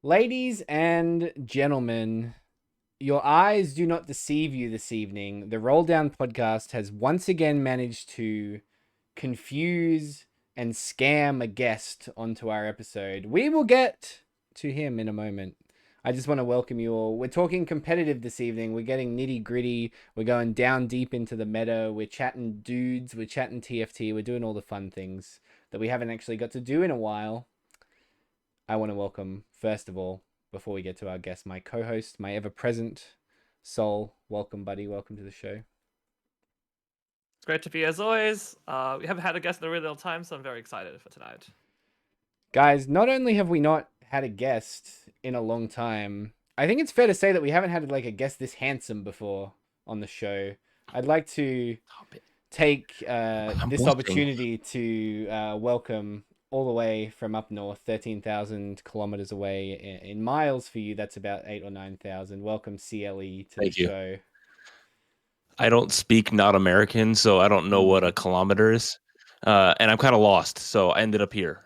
Ladies and gentlemen, your eyes do not deceive you this evening. The Roll Down podcast has once again managed to confuse and scam a guest onto our episode. We will get to him in a moment. I just want to welcome you all. We're talking competitive this evening. We're getting nitty gritty. We're going down deep into the meta. We're chatting dudes. We're chatting TFT. We're doing all the fun things that we haven't actually got to do in a while. I want to welcome, first of all, before we get to our guest, my co host, my ever present Soul. Welcome, buddy. Welcome to the show. It's great to be as always. We haven't had a guest in a really long time, so I'm very excited for tonight. Guys, not only have we not had a guest in a long time, I think it's fair to say that we haven't had like a guest this handsome before on the show. I'd like to take this opportunity to welcome all the way from up north, 13,000 kilometers away in miles for you. That's about 8 or 9,000. Welcome, CLE, to the show. I don't speak not American, so I don't know what a kilometer is. And I'm kind of lost, so I ended up here.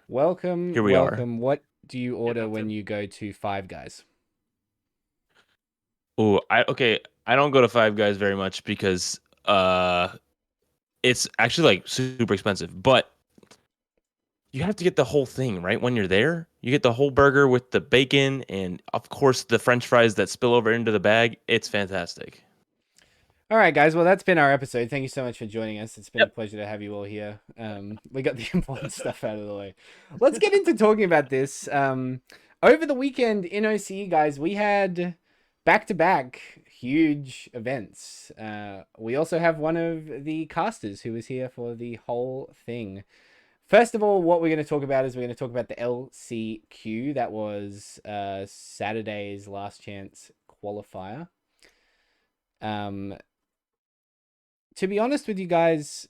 Welcome. Here we welcome. What do you order when you go to Five Guys? Oh, I don't go to Five Guys very much because it's actually like super expensive, but you have to get the whole thing, right? When you're there, you get the whole burger with the bacon and of course the French fries that spill over into the bag. It's fantastic. All right, guys. Well, that's been our episode. Thank you so much for joining us. It's been a pleasure to have you all here. We got the important stuff out of the way. Let's get into talking about this. Over the weekend in OCE, guys, we had back-to-back huge events. We also have one of the casters who was here for the whole thing. First of all, what we're going to talk about is we're going to talk about the LCQ. That was Saturday's last chance qualifier. To be honest with you guys,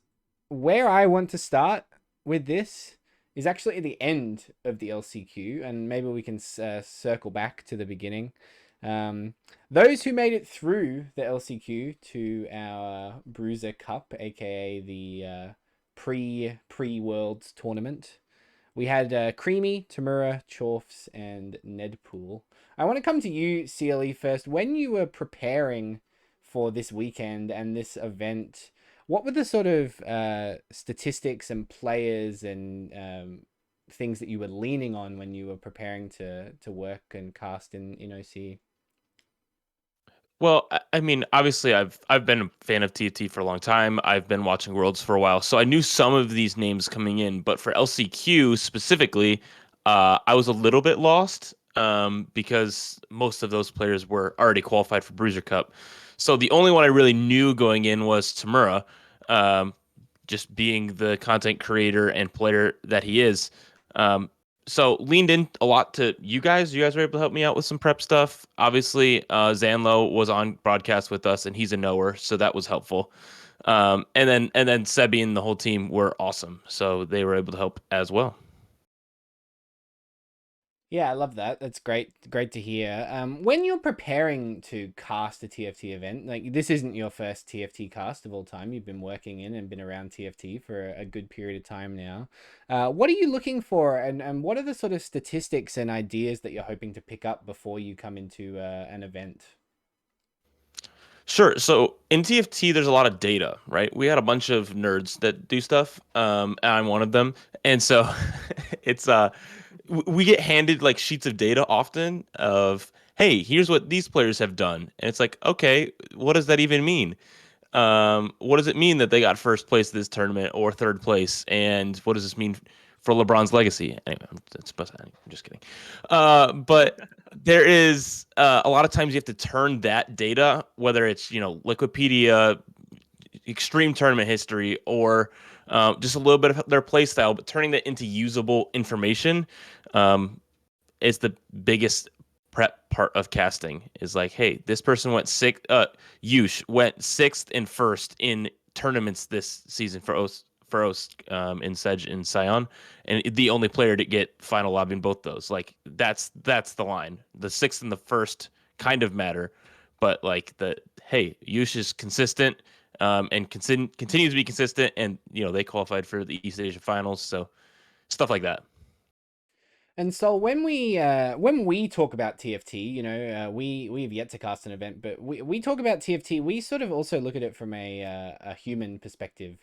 where I want to start with this is actually at the end of the LCQ, and maybe we can circle back to the beginning. Those who made it through the LCQ to our Bruiser Cup, aka the pre-Worlds tournament, we had Creamy, Tamura, Chorfs, and Nedpool. I want to come to you, CLE, first. When you were preparing for this weekend and this event, what were the sort of statistics and players and things that you were leaning on when you were preparing to work and cast in OC? Well, I mean, obviously, I've been a fan of TFT for a long time. I've been watching Worlds for a while, so I knew some of these names coming in. But for LCQ specifically, I was a little bit lost because most of those players were already qualified for Bruiser Cup. So the only one I really knew going in was Tamura, just being the content creator and player that he is. So leaned in a lot to you guys. You guys were able to help me out with some prep stuff. Obviously, Zanlo was on broadcast with us, and he's a knower, so that was helpful. And then Sebi and the whole team were awesome, so they were able to help as well. Yeah, I love that. That's great. Great to hear. When you're preparing to cast a TFT event, like this isn't your first TFT cast of all time. You've been working in and been around TFT for a good period of time now. What are you looking for, and what are the sort of statistics and ideas that you're hoping to pick up before you come into an event? Sure. So in TFT, there's a lot of data, right? We had a bunch of nerds that do stuff, and I'm one of them. And so it's we get handed like sheets of data often of, hey, here's what these players have done, and it's like, okay, what does that even mean? What does it mean that they got first place this tournament or third place, and what does this mean for LeBron's legacy? Anyway, I'm just kidding. But there is a lot of times you have to turn that data, whether it's Liquipedia, extreme tournament history, or just a little bit of their play style, but turning that into usable information is the biggest prep part of casting. Is like, hey, this person went sixth. Yush went sixth and first in tournaments this season for in Sedge and Sion, and the only player to get final lobby in both those. Like that's the line. The sixth and the first kind of matter, but like hey, Yush is consistent and continues to be consistent, and they qualified for the East Asia Finals, so stuff like that. And so when we talk about TFT, we have yet to cast an event, but we talk about TFT. We sort of also look at it from a human perspective.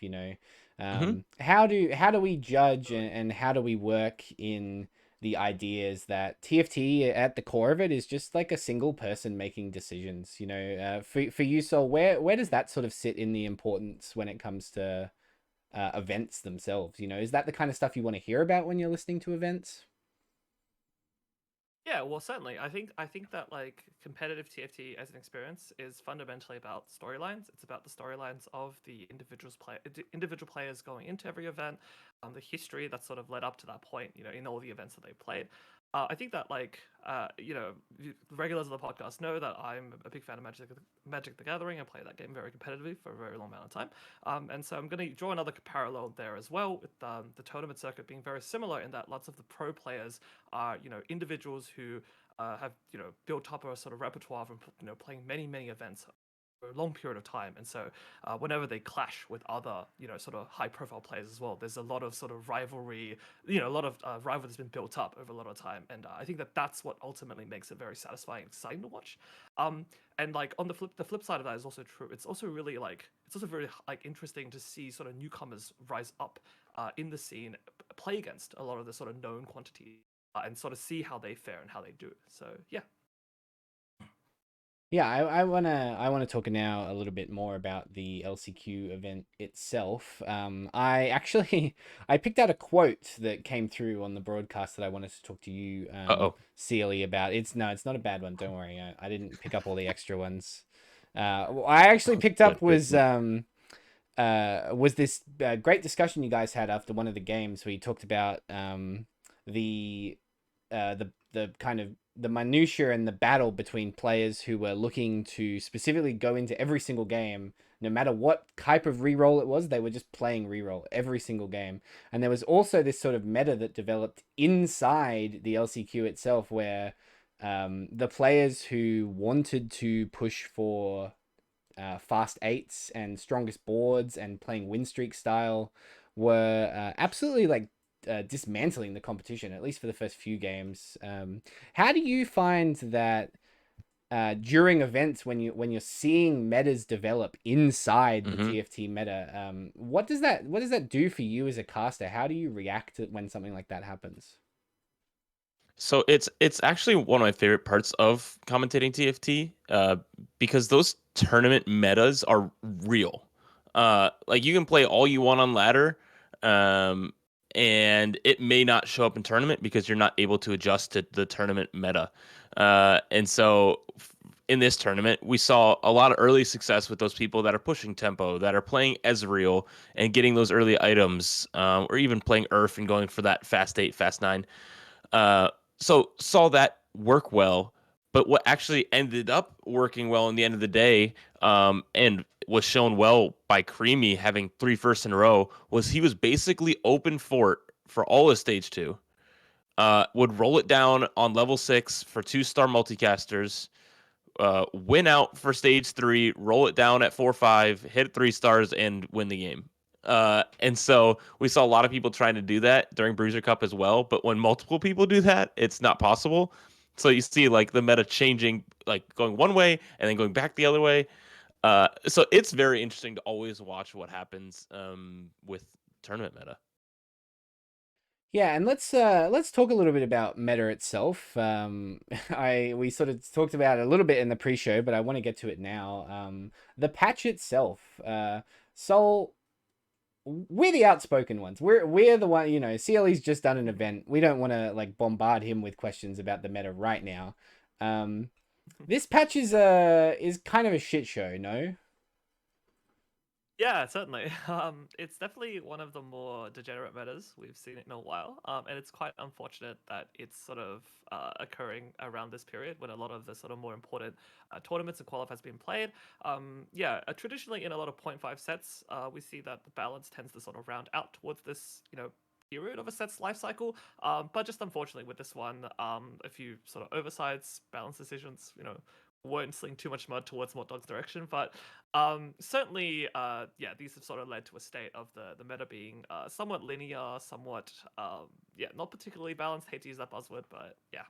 Hmm. How do we judge and how do we work in the ideas that TFT at the core of it is just like a single person making decisions. For you, so where does that sort of sit in the importance when it comes to events themselves? Is that the kind of stuff you want to hear about when you're listening to events? Yeah, well, certainly. I think that like competitive TFT as an experience is fundamentally about storylines. It's about the storylines of the individual players going into every event, the history that sort of led up to that point. In all the events that they played. I think that regulars of the podcast know that I'm a big fan of Magic the Gathering. I play that game very competitively for a very long amount of time. And so I'm going to draw another parallel there as well, with the tournament circuit being very similar in that lots of the pro players are individuals who have built up a sort of repertoire from playing many events for a long period of time. And so whenever they clash with other sort of high profile players as well, there's a lot of sort of rivalry, a lot of rivalry that's been built up over a lot of time. And I think that that's what ultimately makes it very satisfying and exciting to watch. um and like on the flip side of that is also true. It's also very like interesting to see sort of newcomers rise up in the scene, play against a lot of the sort of known quantities, and sort of see how they fare and how they do. So yeah. Yeah, I wanna talk now a little bit more about the LCQ event itself. I actually I picked out a quote that came through on the broadcast that I wanted to talk to you, Uh-oh. Sealy, about. It's not a bad one. Don't worry. I didn't pick up all the extra ones. What I actually picked up Good, good. was this great discussion you guys had after one of the games where you talked about the the kind of the minutia and the battle between players who were looking to specifically go into every single game, no matter what type of reroll it was. They were just playing reroll every single game. And there was also this sort of meta that developed inside the LCQ itself, where the players who wanted to push for fast eights and strongest boards and playing win streak style were absolutely like dismantling the competition, at least for the first few games. How do you find that during events when you're seeing metas develop inside the Hmm. TFT meta? What does that do for you as a caster? How do you react to when something like that happens? So it's actually one of my favorite parts of commentating TFT, because those tournament metas are real. Like you can play all you want on ladder, um, and it may not show up in tournament because you're not able to adjust to the tournament meta. And so in this tournament, we saw a lot of early success with those people that are pushing tempo, that are playing Ezreal and getting those early items, or even playing Earth and going for that fast 8, fast 9. Uh, so saw that work well, but what actually ended up working well in the end of the day, and was shown well by Creamy having three firsts in a row, was he was basically open fort for all of stage two. Would roll it down on level 6 for 2-star multicasters, win out for stage 3, roll it down at 4-5, hit 3 stars, and win the game. And so we saw a lot of people trying to do that during Bruiser Cup as well. But when multiple people do that, it's not possible. So you see like the meta changing, like going one way and then going back the other way. So it's very interesting to always watch what happens with tournament meta. Yeah, and let's talk a little bit about meta itself. I we sort of talked about it a little bit in the pre-show, but I want to get to it now. The patch itself. So we're the outspoken ones. We're the one. CLE's just done an event. We don't want to like bombard him with questions about the meta right now. This patch is kind of a shit show. No. Yeah, certainly. It's definitely one of the more degenerate metas we've seen in a while, and it's quite unfortunate that it's sort of occurring around this period when a lot of the sort of more important tournaments and qualifiers being played. Yeah, traditionally in a lot of point 0.5 sets, we see that the balance tends to sort of round out towards this, period of a set's life cycle. But just unfortunately with this one, a few sort of oversights, balance decisions, won't sling too much mud towards Mortdog's direction, but certainly, yeah, these have sort of led to a state of the meta being somewhat linear, somewhat, yeah, not particularly balanced. Hate to use that buzzword, but yeah.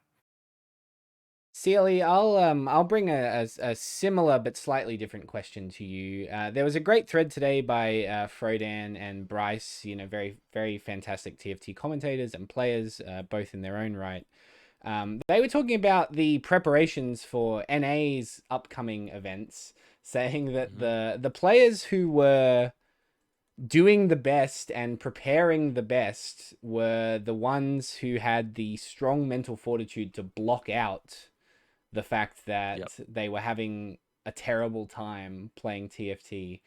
Celie, I'll bring a similar but slightly different question to you. There was a great thread today by Frodan and Bryce, very, very fantastic TFT commentators and players, both in their own right. They were talking about the preparations for NA's upcoming events, saying that the players who were doing the best and preparing the best were the ones who had the strong mental fortitude to block out the fact that Yep. they were having a terrible time playing TFT.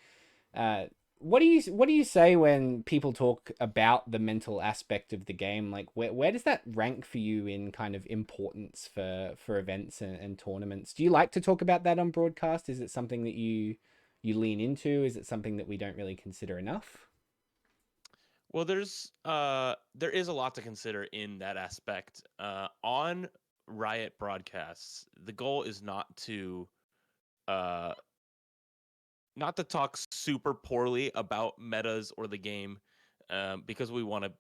Uh, what do you say when people talk about the mental aspect of the game? Like, where does that rank for you in kind of importance for events and tournaments? Do you like to talk about that on broadcast? Is it something that you lean into? Is it something that we don't really consider enough? Well, there is a lot to consider in that aspect. On Riot broadcasts, the goal is uh not to talk super poorly about metas or the game, because we want to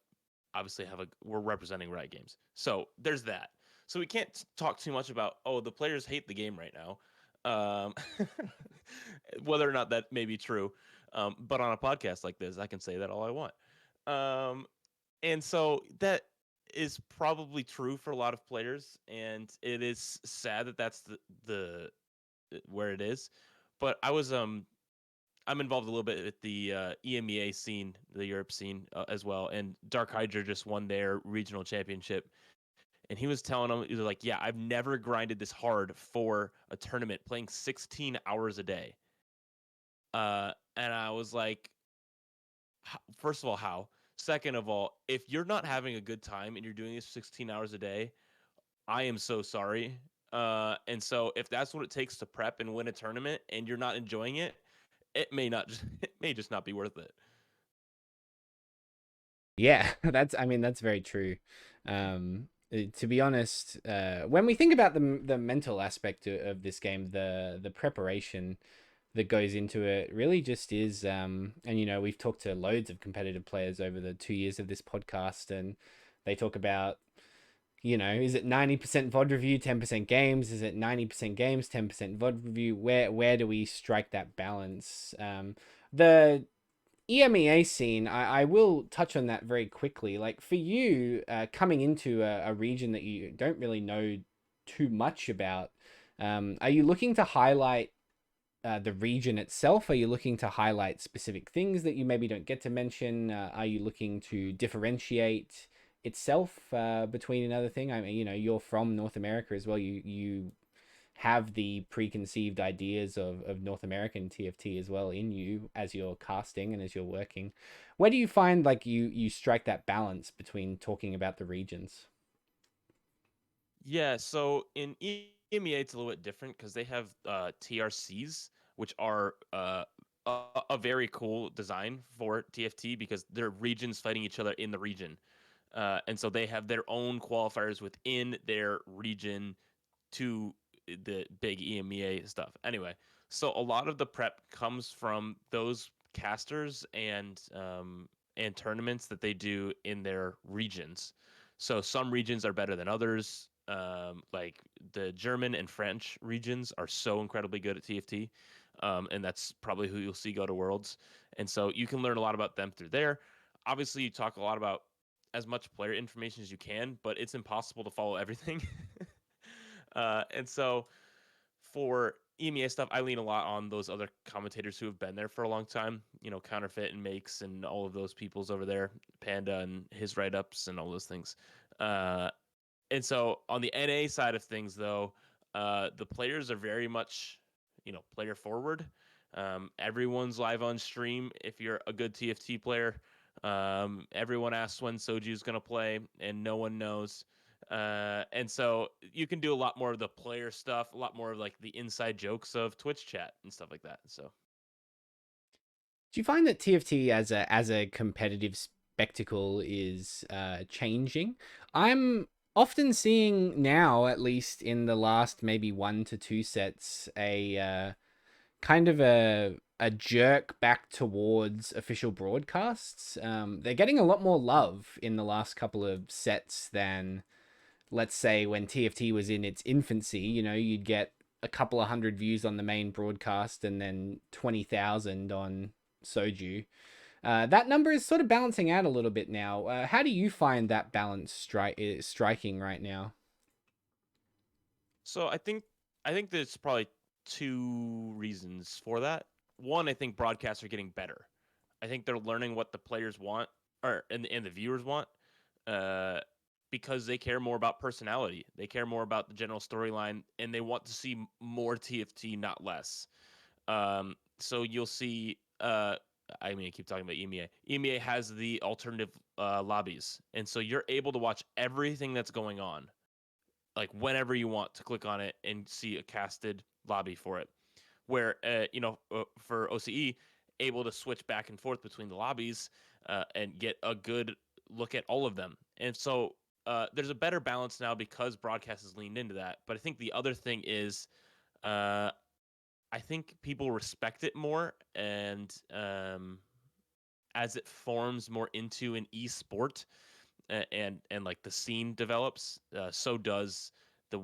obviously we're representing Riot Games, so there's that. So we can't talk too much about, oh, the players hate the game right now, um, whether or not that may be true. But on a podcast like this, I can say that all I want. Um, and so that is probably true for a lot of players, and it is sad that that's the where it is. But I'm involved a little bit with the EMEA scene, the Europe scene, as well. And Dark Hydra just won their regional championship, and he was telling them, he was like, "Yeah, I've never grinded this hard for a tournament, playing 16 hours a day." And I was like, first of all, how? Second of all, if you're not having a good time and you're doing this 16 hours a day, I am so sorry. And so if that's what it takes to prep and win a tournament and you're not enjoying it, it may not just it may just not be worth it. Yeah, that's very true. To be honest, when we think about the mental aspect of this game, the preparation that goes into it really just is, and we've talked to loads of competitive players over the 2 years of this podcast, and they talk about, is it 90% VOD review, 10% games? Is it 90% games, 10% VOD review? Where do we strike that balance? The EMEA scene, I will touch on that very quickly. Like, for you, coming into a region that you don't really know too much about, are you looking to highlight the region itself? Are you looking to highlight specific things that you maybe don't get to mention? Are you looking to differentiate itself between another thing? I mean, you're from North America as well. You have the preconceived ideas of North American TFT as well in you as you're casting and as you're working. Where do you find like you strike that balance between talking about the regions? Yeah, so in EMEA it's a little bit different because they have TRCs, which are a very cool design for TFT because they're regions fighting each other in the region. And so they have their own qualifiers within their region to the big EMEA stuff. Anyway, so a lot of the prep comes from those casters and tournaments that they do in their regions. So some regions are better than others. Like the German and French regions are so incredibly good at TFT, and that's probably who you'll see go to Worlds. And so you can learn a lot about them through there. Obviously, you talk a lot about as much player information as you can, but it's impossible to follow everything. And so for EMEA stuff, I lean a lot on those other commentators who have been there for a long time. Counterfeit and Makes and all of those peoples over there, Panda and his write ups and all those things. Uh, and so on the NA side of things, though, the players are very much, player forward. Everyone's live on stream if you're a good TFT player. Everyone asks when Soju's going to play, and no one knows. And so you can do a lot more of the player stuff, a lot more of like the inside jokes of Twitch chat and stuff like that. So Do you find that TFT as a competitive spectacle is changing? I'm often seeing now, at least in the last maybe 1 to 2 sets, a kind of a jerk back towards official broadcasts. They're getting a lot more love in the last couple of sets than, let's say, when TFT was in its infancy. You'd get a couple of hundred views on the main broadcast and then 20,000 on Soju. That number is sort of balancing out a little bit now. How do you find that balance striking right now? So I think there's probably two reasons for that. One, I think broadcasts are getting better. I think they're learning what the players want, or and the viewers want, uh, because they care more about personality. They care more about the general storyline, and they want to see more TFT, not less. So you'll see. I mean, I keep talking about EMEA. EMEA has the alternative lobbies, and so you're able to watch everything that's going on, like whenever you want to click on it and see a casted lobby for it. Where for OCE, able to switch back and forth between the lobbies and get a good look at all of them. And so there's a better balance now because broadcast has leaned into that. But I think the other thing is, uh, I think people respect it more, and as it forms more into an esport, and like the scene develops, so does the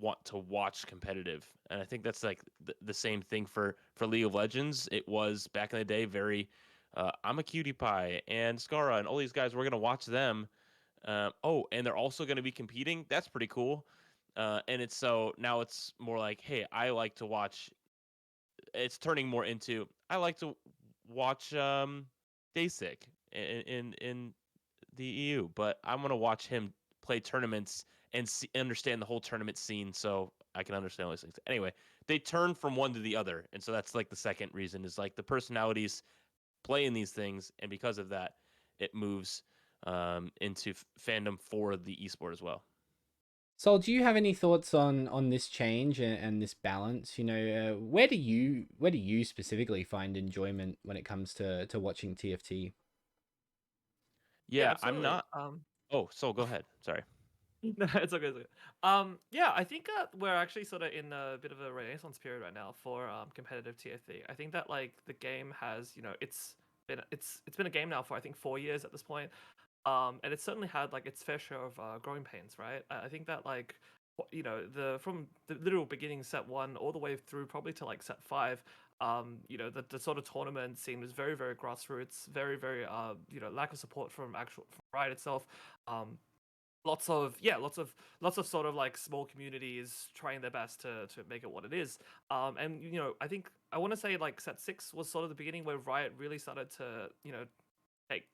want to watch competitive. And I think that's like the same thing for League of Legends. It was back in the day very I'm a cutie pie and Scara and all these guys, we're gonna watch them. Oh, and they're also gonna be competing. That's pretty cool. And it's so now it's more like, hey, I like to watch. It's turning more into I like to watch Dasic in the EU, but I'm gonna watch him play tournaments and understand the whole tournament scene, so I can understand all these things. Anyway, they turn from one to the other, and so that's like the second reason is like the personalities play in these things, and because of that, it moves into fandom for the esport as well. So, do you have any thoughts on this change and this balance? Where do you specifically find enjoyment when it comes to watching TFT? Yeah, Yeah, I'm absolutely. not. Oh, so go ahead. Sorry. No, it's okay. It's okay. Yeah, I think we're actually sort of in a bit of a renaissance period right now for competitive TFT. I think that like the game has, it's been a game now for I think 4 years at this point. And it's certainly had like its fair share of growing pains, right? I think that like the from the literal beginning set one all the way through probably to like set five. The sort of tournament scene was very very grassroots, very very lack of support from from Riot itself. Um, lots of sort of like small communities trying their best to make it what it is. And I think I want to say like set six was sort of the beginning where Riot really started to take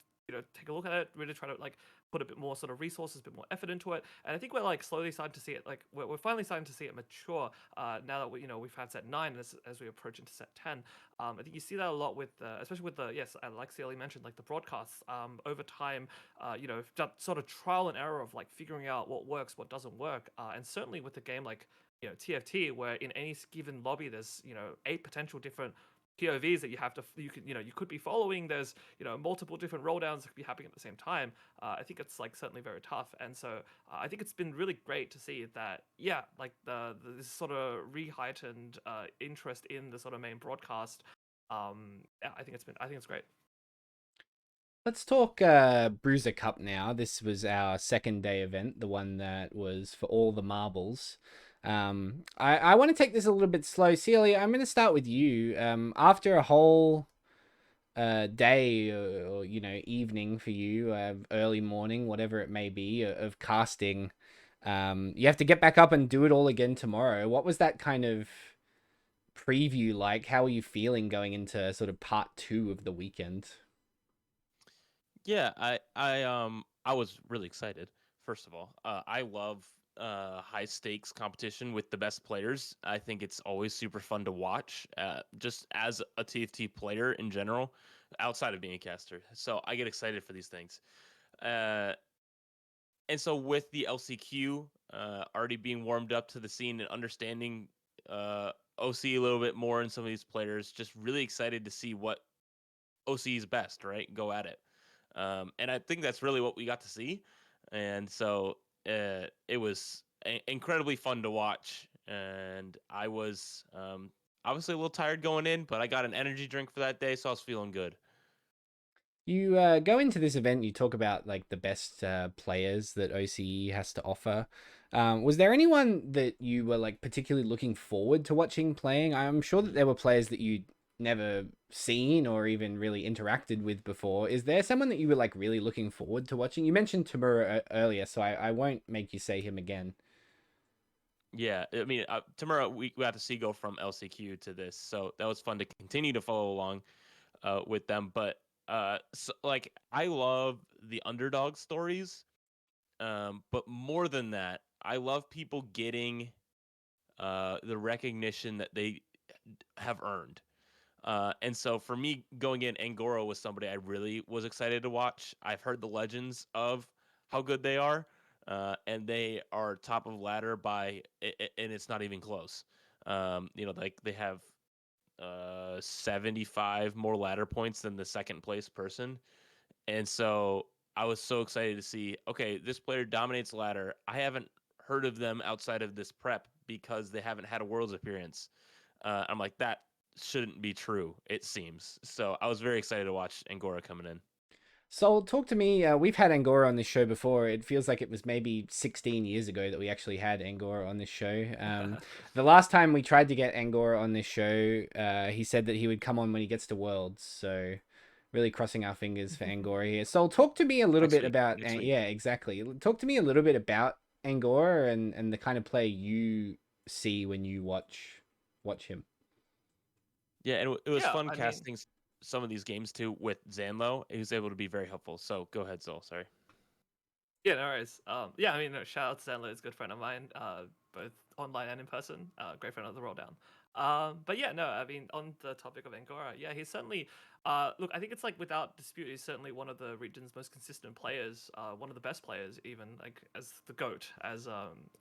take a look at it, really try to like put a bit more sort of resources, a bit more effort into it. And I think we're like slowly starting to see it, like we're finally starting to see it mature. Now that we've had set nine, as we approach into set 10. I think you see that a lot with especially with the, yes, like Celie mentioned, like the broadcasts. Over time, that sort of trial and error of like figuring out what works, what doesn't work. And certainly with the game like TFT, where in any given lobby there's 8 potential different POVs that you could be following. There's multiple different roll downs that could be happening at the same time. I think it's like certainly very tough, and so I think it's been really great to see that. Yeah, like this sort of re-heightened interest in the sort of main broadcast. Yeah, I think it's great. Let's talk Bruiser Cup now. This was our second day event, the one that was for all the marbles. I want to take this a little bit slow. Celia, I'm going to start with you. After a whole day or evening for you, early morning, whatever it may be, of casting, you have to get back up and do it all again tomorrow. What was that kind of preview like? How are you feeling going into sort of part two of the weekend? Yeah, I was really excited. First of all, I love high stakes competition with the best players. I think it's always super fun to watch. Just as a TFT player in general, outside of being a caster, so I get excited for these things. Uh, and so with the LCQ already being warmed up to the scene and understanding OC a little bit more in some of these players, just really excited to see what OC's best, right? Go at it. And I think that's really what we got to see. And so it was incredibly fun to watch, and I was obviously a little tired going in, but I got an energy drink for that day, so I was feeling good. You go into this event, you talk about like the best players that OCE has to offer. Was there anyone that you were like particularly looking forward to watching playing? I'm sure that there were players that you'd never seen or even really interacted with before. Is there someone that you were like really looking forward to watching? You mentioned Tamura earlier, so I won't make you say him again. Yeah, I mean, tomorrow we got to see go from LCQ to this, so that was fun to continue to follow along with them. But so, like I love the underdog stories, but more than that, I love people getting the recognition that they have earned. And so for me, going in, Angora was somebody I really was excited to watch. I've heard the legends of how good they are, and they are top of ladder and it's not even close. Like they have 75 more ladder points than the second place person. And so I was so excited to see, okay, this player dominates ladder. I haven't heard of them outside of this prep because they haven't had a world's appearance. I'm like, that shouldn't be true, it seems. So I was very excited to watch Angora coming in. So talk to me. We've had Angora on this show before. It feels like it was maybe 16 years ago that we actually had Angora on this show. The last time we tried to get Angora on this show, he said that he would come on when he gets to Worlds. So really crossing our fingers for Angora here. So talk to me a little Next bit week. about, Next week. yeah, exactly. Talk to me a little bit about Angora and the kind of play you see when you watch him. Yeah, and it was Yeah, fun I mean, casting some of these games too with Zanlo. He was able to be very helpful. So go ahead, Zol. Sorry. yeah, no worries. Yeah, I mean, no, shout out to Sandler, is a good friend of mine, both online and in person. Great friend of the Roll Down. But yeah, no, I mean, on the topic of Angora, yeah, he's certainly, look, I think it's like without dispute, he's certainly one of the region's most consistent players, one of the best players, even like as the goat, as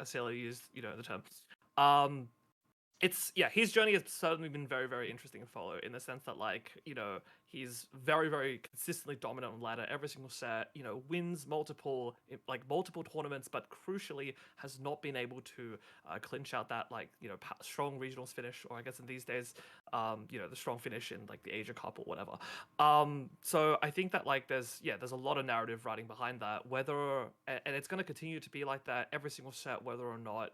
Sailor used, the term. Um, it's yeah, his journey has certainly been very, very interesting to follow in the sense that he's very, very consistently dominant on ladder every single set. Wins multiple tournaments, but crucially has not been able to clinch out that strong regionals finish, or I guess in these days, the strong finish in like the Asia Cup or whatever. So I think that there's a lot of narrative riding behind that. And it's going to continue to be like that every single set, whether or not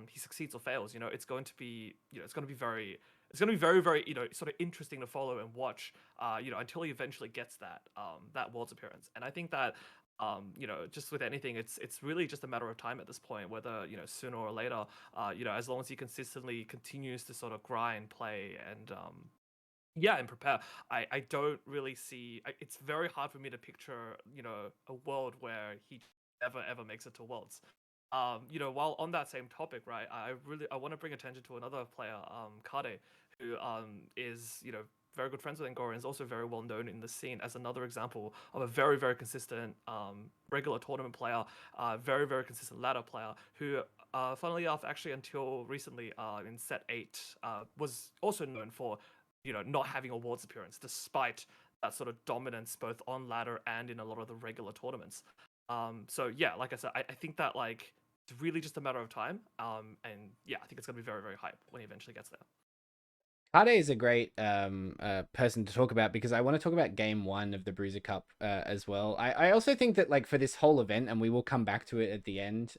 he succeeds or fails. It's going to be, it's going to be very, very, sort of interesting to follow and watch, until he eventually gets that world's appearance. And I think that, just with anything, it's really just a matter of time at this point, whether sooner or later, as long as he consistently continues to sort of grind, play, and prepare. I don't really see. It's very hard for me to picture, a world where he never ever makes it to worlds. While on that same topic, right, I want to bring attention to another player, Kade, who is very good friends with Angora and is also very well known in the scene as another example of a very, very consistent regular tournament player, very, very consistent ladder player who, funnily enough, actually until recently, in set 8, was also known for not having a awards appearance despite that sort of dominance both on ladder and in a lot of the regular tournaments. So yeah, like I said, I think that it's really just a matter of time. And yeah, I think it's gonna be very, very hype when he eventually gets there. Kade is a great person to talk about because I want to talk about game one of the Bruiser Cup as well. I also think that like for this whole event, and we will come back to it at the end,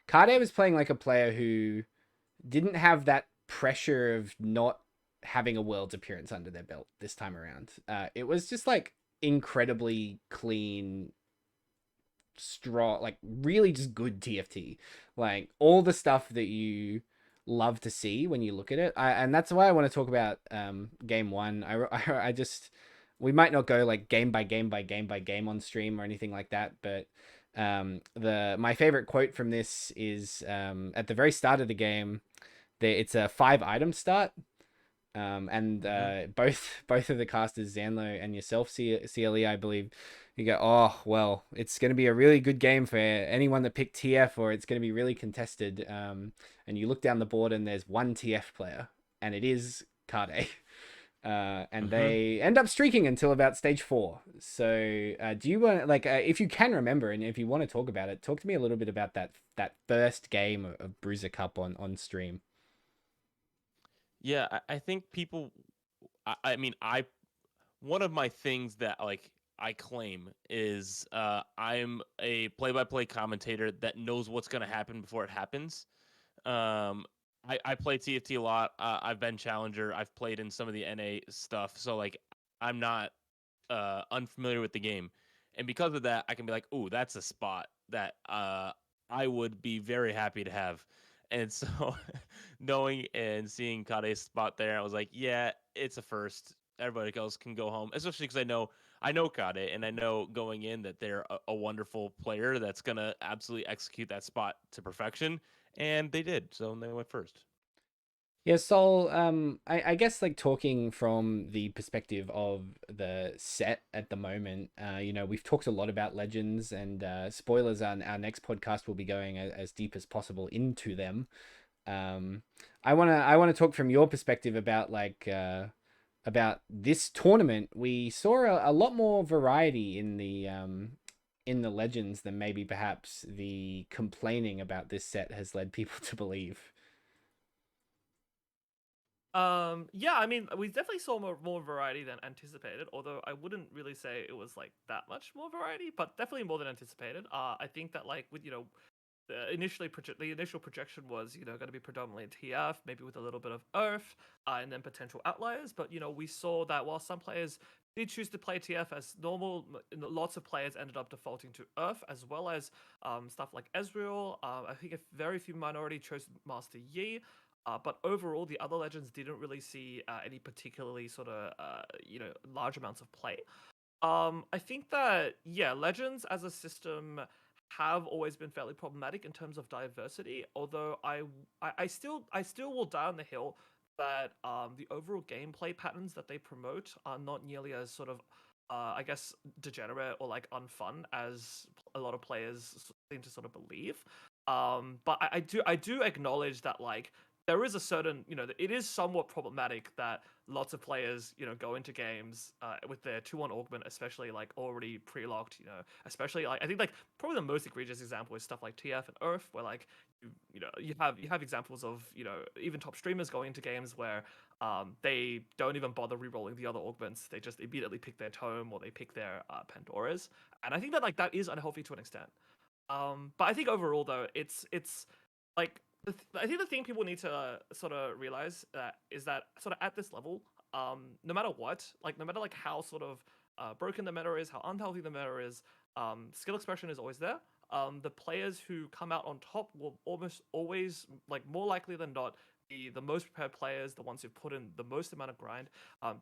Kade was playing like a player who didn't have that pressure of not having a world's appearance under their belt this time around. It was just like incredibly clean, strong, like really just good TFT. Like all the stuff that you love to see when you look at it. And that's why I want to talk about game one. I just, we might not go like game by game by game by game on stream or anything like that, but my favorite quote from this is at the very start of the game. It's a 5 item start, and Hmm. both of the casters, Zanlo and yourself, CLE, I believe, you go, oh well, it's going to be a really good game for anyone that picked TF, or it's going to be really contested. And you look down the board and there's one TF player, and it is Kade. And Mm-hmm. they end up streaking until about stage 4. So, do you want if you can remember, and if you want to talk about it, talk to me a little bit about that first game of Bruiser Cup on stream. Yeah, I think people. I mean, I one of my things that like I claim is I'm a play-by-play commentator that knows what's going to happen before it happens. Um, I play TFT a lot. I've been challenger. I've played in some of the NA stuff, so like I'm not unfamiliar with the game, and because of that, I can be like, "Ooh, that's a spot that I would be very happy to have." And so, knowing and seeing Kade's spot there, I was like, "Yeah, it's a first. Everybody else can go home." Especially because I know Kade, and I know going in that they're a wonderful player that's gonna absolutely execute that spot to perfection, and they did. So they went first. Yeah, Sol, I guess like talking from the perspective of the set at the moment, we've talked a lot about legends, and spoilers on our next podcast will be going as deep as possible into them. Um, I wanna talk from your perspective about this tournament. We saw a lot more variety in the legends than maybe perhaps the complaining about this set has led people to believe. Yeah, I mean, we definitely saw more variety than anticipated. Although I wouldn't really say it was like that much more variety, but definitely more than anticipated. I think that like with the initial projection was going to be predominantly TF, maybe with a little bit of Earth, and then potential outliers. But we saw that while some players did choose to play TF as normal, lots of players ended up defaulting to Earth, as well as stuff like Ezreal. I think a very few minority chose Master Yi. But overall, the other legends didn't really see any particularly sort of large amounts of play. I think that yeah, legends as a system have always been fairly problematic in terms of diversity. Although I still will die on the hill that the overall gameplay patterns that they promote are not nearly as sort of I guess degenerate or like unfun as a lot of players seem to sort of believe. But I do acknowledge that like there is a certain it is somewhat problematic that lots of players go into games with their 2-1 augment, especially like already pre-locked, especially like I think like probably the most egregious example is stuff like TF and Earth, where like you have examples of even top streamers going into games where they don't even bother re-rolling the other augments. They just immediately pick their tome or they pick their Pandoras, and I think that like that is unhealthy to an extent. But I think overall though, it's like I think the thing people need to sort of realize is that sort of at this level, no matter what, like no matter like how sort of broken the meta is, how unhealthy the meta is, skill expression is always there. The players who come out on top will almost always, like more likely than not, be the most prepared players, the ones who put in the most amount of grind.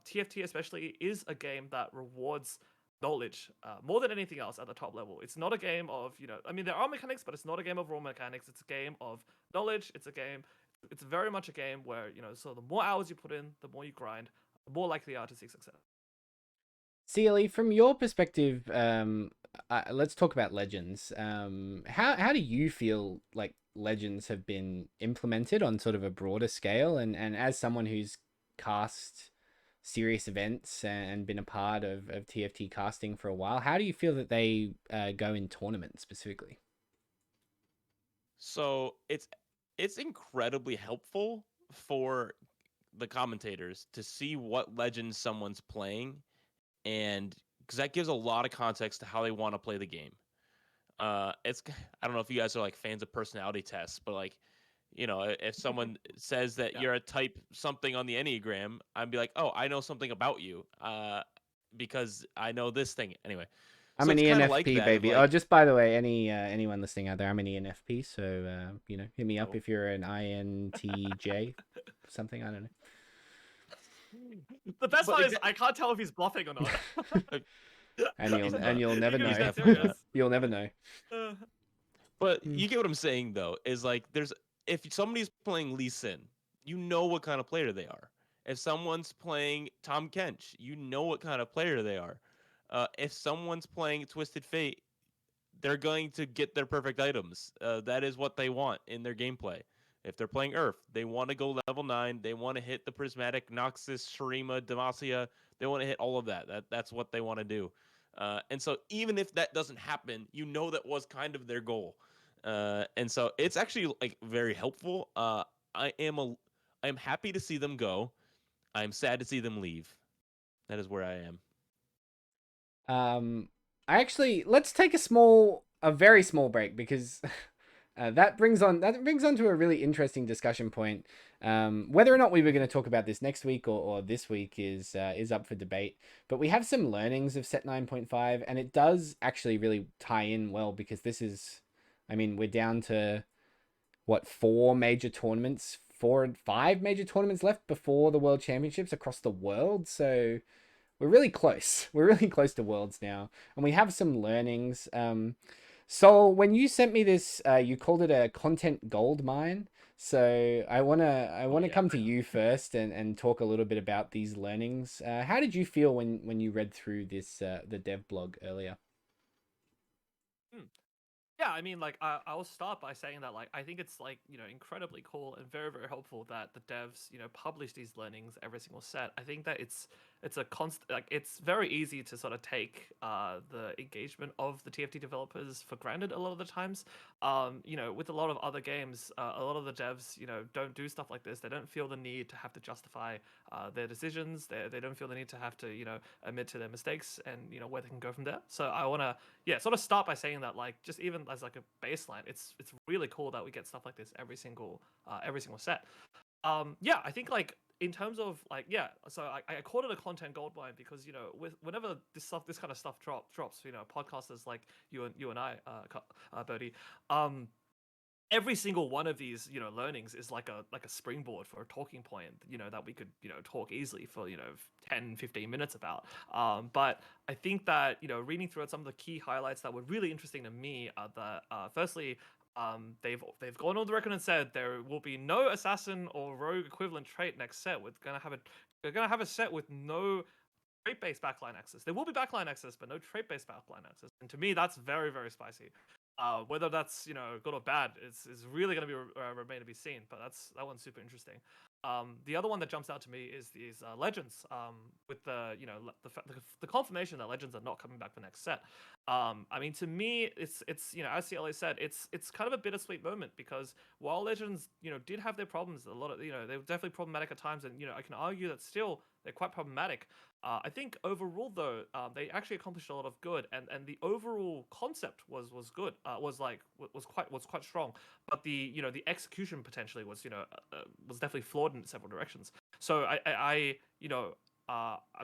TFT especially is a game that rewards knowledge more than anything else at the top level. It's not a game of I mean there are mechanics, but it's not a game of raw mechanics. It's a game of knowledge. It's very much a game where so the more hours you put in, the more you grind, the more likely you are to see success. CLE, from your perspective, let's talk about legends. How do you feel like legends have been implemented on sort of a broader scale? And as someone who's cast serious events and been a part of TFT casting for a while, how do you feel that they go in tournaments specifically? So it's incredibly helpful for the commentators to see what legends someone's playing, and because that gives a lot of context to how they want to play the game. It's I don't know if you guys are like fans of personality tests, but like if someone says that Yeah. you're a type something on the Enneagram, I'd be like, oh, I know something about you, because I know this thing anyway. I'm So an it's kind of like ENFP that of baby. Oh, like, just by the way, anyone listening out there, I'm an ENFP. So hit me up oh, if you're an INTJ, something. I don't The best but part is I can't tell if he's bluffing or not. uh, and he's you'll not. He never could be He's know. dead definitely serious. not. You'll never know. Uh, But Hmm. you get what I'm saying though, is like there's if somebody's playing Lee Sin, you know what kind of player they are. If someone's playing Tom Kench, you know what kind of player they are. If someone's playing Twisted Fate, they're going to get their perfect items. That is what they want in their gameplay. If they're playing Earth, they want to go level 9. They want to hit the Prismatic, Noxus, Shurima, Demacia. They want to hit all of that. That's what they want to do. And so even if that doesn't happen, that was kind of their goal. And so it's actually like very helpful. I am a I am happy to see them go. I am sad to see them leave. That is where I am. I actually let's take a very small break because that brings on to a really interesting discussion point. Whether or not we were going to talk about this next week or this week is up for debate. But we have some learnings of set 9.5, and it does actually really tie in well because this is, I mean, we're down to what, four and five major tournaments left before the World Championships across the world. So we're really close. We're really close to Worlds now, and we have some learnings. So when you sent me this, you called it a content gold mine. So I wanna come to you first and talk a little bit about these learnings. How did you feel when you read through this the dev blog earlier? Hmm. Yeah, I mean, like, I'll start by saying that, like, I think it's, like, incredibly cool and very, very helpful that the devs, publish these learnings every single set. I think that it's a constant, like, it's very easy to sort of take the engagement of the TFT developers for granted a lot of the times. With a lot of other games, a lot of the devs, don't do stuff like this. They don't feel the need to have to justify their decisions. They don't feel the need to have to, admit to their mistakes and, where they can go from there. So I want to, yeah, sort of start by saying that, like, just even as like a baseline, it's really cool that we get stuff like this every single set. Yeah, I think, like, in terms of, like, yeah, so I called it a content gold mine because, with whenever this kind of stuff drops, podcasters like you and I, Birdie, um every single one of these, learnings is like a springboard for a talking point, that we could, talk easily for, 10, 15 minutes about. But I think that, reading through it, some of the key highlights that were really interesting to me are that, firstly, they've gone on the record and said there will be no assassin or rogue equivalent trait next set. We're gonna have a set with no trait-based backline access. There will be backline access, but no trait-based backline access. And to me, that's very, very spicy. Whether that's, good or bad is really going to be remain to be seen. But that one's super interesting. The other one that jumps out to me is these legends. With the, the confirmation that legends are not coming back for next set. I mean, to me, it's as CLA said, it's kind of a bittersweet moment because while legends, did have their problems, a lot of, they were definitely problematic at times, and I can argue that still they're quite problematic. I think overall, though, they actually accomplished a lot of good, and the overall concept was good. Was quite strong, but the execution potentially was definitely flawed in several directions. So I'm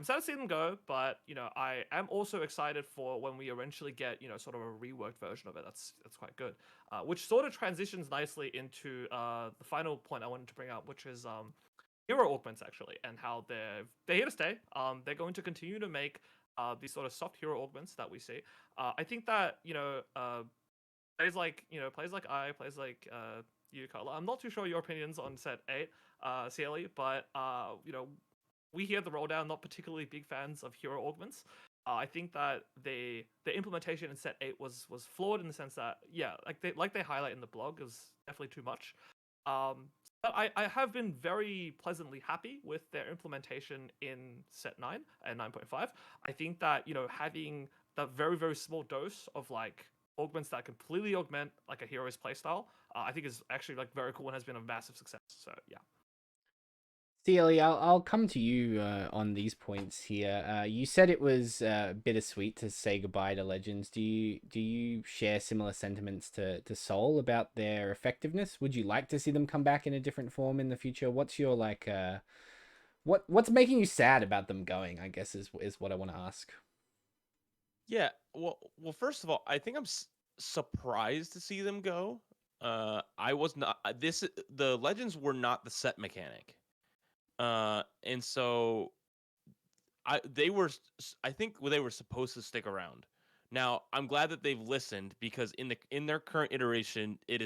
sad to see them go, but I am also excited for when we eventually get sort of a reworked version of it. That's quite good, which sort of transitions nicely into the final point I wanted to bring up, which is hero augments actually, and how they're here to stay. They're going to continue to make these sort of soft hero augments that we see. I think that plays like you, Carla. I'm not too sure your opinions on set 8, CLE, but we hear the roll down not particularly big fans of hero augments. I think that the implementation in set 8 was flawed in the sense that, yeah, like they highlight in the blog, is definitely too much. Um, but I have been very pleasantly happy with their implementation in set 9 and 9.5. I think that, having that very, very small dose of, like, augments that completely augment like a hero's playstyle, I think is actually, like, very cool and has been a massive success. So yeah. CLE, I'll come to you on these points here. You said it was bittersweet to say goodbye to Legends. Do you share similar sentiments to Soul about their effectiveness? Would you like to see them come back in a different form in the future? What's your like what's making you sad about them going, I guess is what I want to ask. Yeah. Well. First of all, I think I'm surprised to see them go. I was not. The legends were not the set mechanic. And so I think they were supposed to stick around. Now I'm glad that they've listened because in their current iteration, it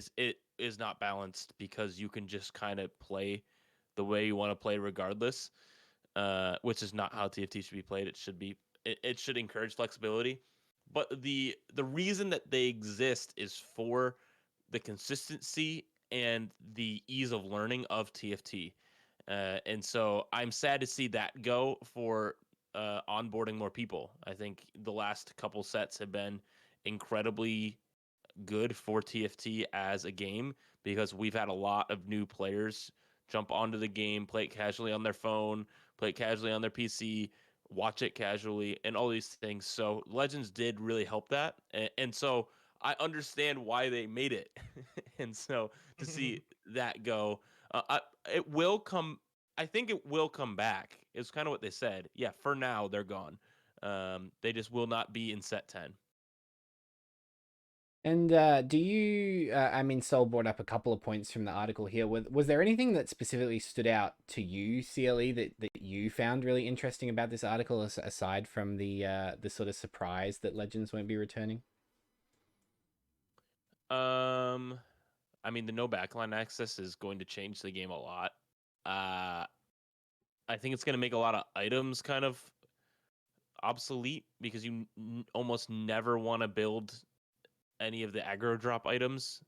is not balanced because you can just kind of play the way you want to play regardless. Which is not how TFT should be played. It should encourage flexibility. But the reason that they exist is for the consistency and the ease of learning of TFT. And so I'm sad to see that go for onboarding more people. I think the last couple sets have been incredibly good for TFT as a game because we've had a lot of new players jump onto the game, play it casually on their phone, play it casually on their PC, watch it casually, and all these things. So Legends did really help that, and so I understand why they made it, and so to see that go, it will come. I think it will come back. It's kind of what they said. Yeah, for now they're gone. They just will not be in set 10. And do you? I mean, Sol brought up a couple of points from the article here. Was there anything that specifically stood out to you, CLE, that you found really interesting about this article, aside from the sort of surprise that Legends won't be returning? I mean, the no backline access is going to change the game a lot. Uh, I think it's going to make a lot of items kind of obsolete because you almost never want to build any of the aggro drop items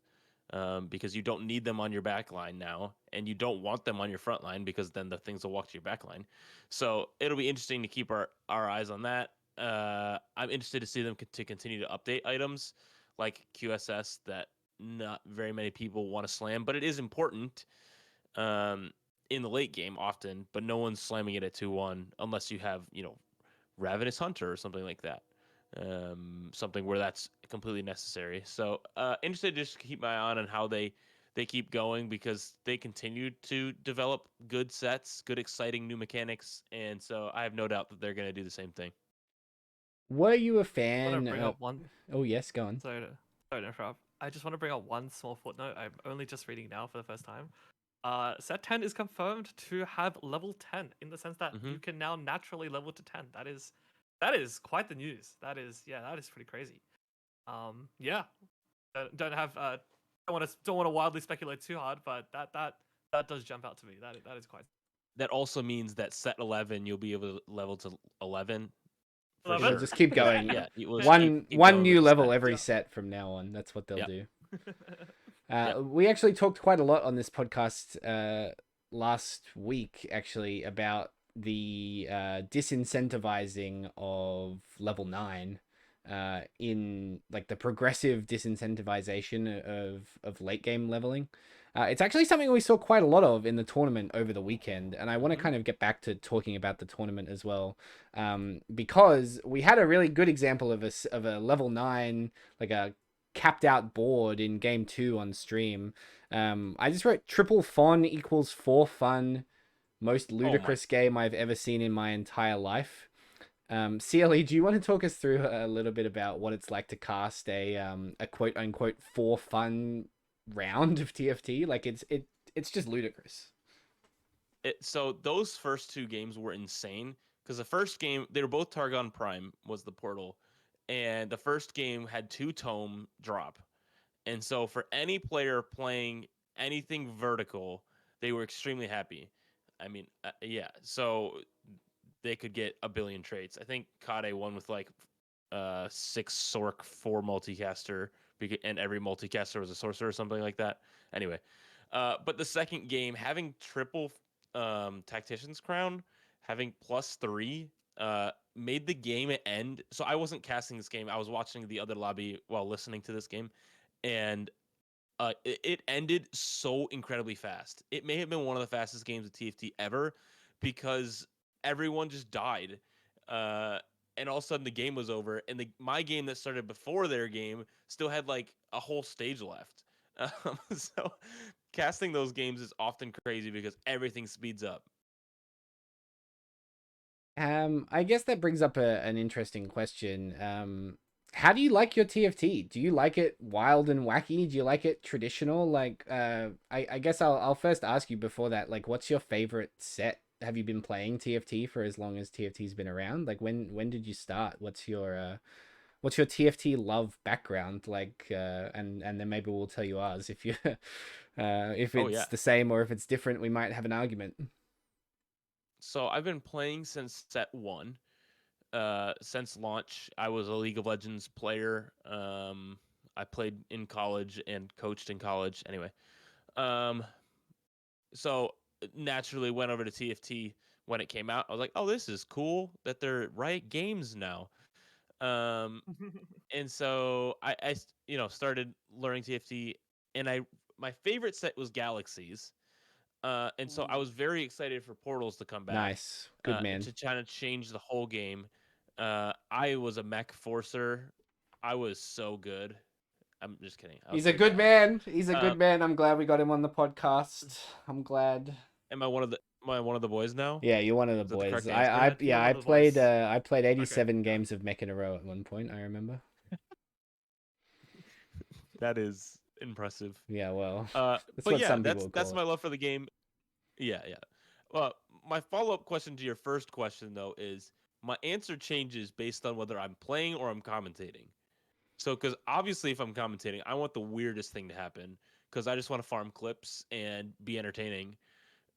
because you don't need them on your backline now, and you don't want them on your front line because then the things will walk to your backline. So it'll be interesting to keep our eyes on that. I'm interested to see them to continue to update items like QSS that not very many people want to slam, but it is important um, in the late game often. But no one's slamming it at 2-1 unless you have Ravenous Hunter or something like that. Something where that's completely necessary. So interested to just keep my eye on how they keep going because they continue to develop good sets, good exciting new mechanics, and so I have no doubt that they're going to do the same thing. Were you a I want to fan? bring up one. Oh yes, go on. Sorry to interrupt. I just want to bring up one small footnote. I'm only just reading now for the first time. Set 10 is confirmed to have level 10 in the sense that Mm-hmm. you can now naturally level to 10. That is quite the news. That is pretty crazy. Yeah. Don't have don't want to wildly speculate too hard, but that does jump out to me. That is quite. That also means that set 11 you'll be able to level to 11 for 11? It'll sure. just keep going. Yeah, it will just One keep one going with new the level set. every Yeah. set from now on. That's what they'll Yep. do. Yep. We actually talked quite a lot on this podcast last week, actually, about the disincentivizing of level 9 in like the progressive disincentivization of late game leveling. It's actually something we saw quite a lot of in the tournament over the weekend, and I want to Mhm. kind of get back to talking about the tournament as well, because we had a really good example of a level 9, like a capped out board in game 2 on stream. I just wrote triple fun equals 4 fun, most Oh my. ludicrous game I've ever seen in my entire life. CLE, do you want to talk us through a little bit about what it's like to cast a quote unquote 4 fun round of TFT? Like it's just ludicrous. So those first two games were insane because the first game they were both Targon Prime was the portal, and the first game had 2 tome drop, and so for any player playing anything vertical, they were extremely happy. I mean, yeah, so they could get a billion traits. I think Kade won with like 6 Sork 4 multicaster, and every multicaster was a sorcerer or something like that. Anyway, but the second game having triple tactician's crown, having +3 made the game end. So I wasn't casting this game. I was watching the other lobby while listening to this game, and it ended so incredibly fast. It may have been one of the fastest games of TFT ever because everyone just died. Uh, and all of a sudden the game was over, and my game that started before their game still had like a whole stage left. So casting those games is often crazy because everything speeds up. I guess that brings up an interesting question. How do you like your TFT? Do you like it wild and wacky? Do you like it traditional? Like, I guess I'll first ask you before that. Like, what's your favorite set? Have you been playing TFT for as long as TFT's been around? Like, when did you start? What's your TFT love background like? And then maybe we'll tell you ours if you if Oh it's yeah. the same or if it's different. We might have an argument. So I've been playing since set 1. Since launch, I was a League of Legends player. I played in college and coached in college. Anyway, Um, so naturally went over to TFT when it came out. I was like, oh, this is cool that they're Riot Games now. Um, and so started learning TFT, and my favorite set was Galaxies. And so I was very excited for Portals to come back, Nice. Good man. to kind of change the whole game. I was a mech forcer. I was so good. I'm just kidding. I was He's a pretty good bad. man. He's a Um, good man. I'm glad we got him on the podcast. I'm glad. am I one of the boys now? Yeah, you're one of the Is that the boys. correct answer? You're I one of the boys. played I played Okay, 87 yeah. games of mech in a row at one point, I remember. That is impressive. Yeah, well, that's But what yeah, some people that's call it. my love for the game. Yeah, yeah. My follow-up question to your first question though is my answer changes based on whether I'm playing or I'm commentating. So, because obviously, if I'm commentating, I want the weirdest thing to happen because I just want to farm clips and be entertaining.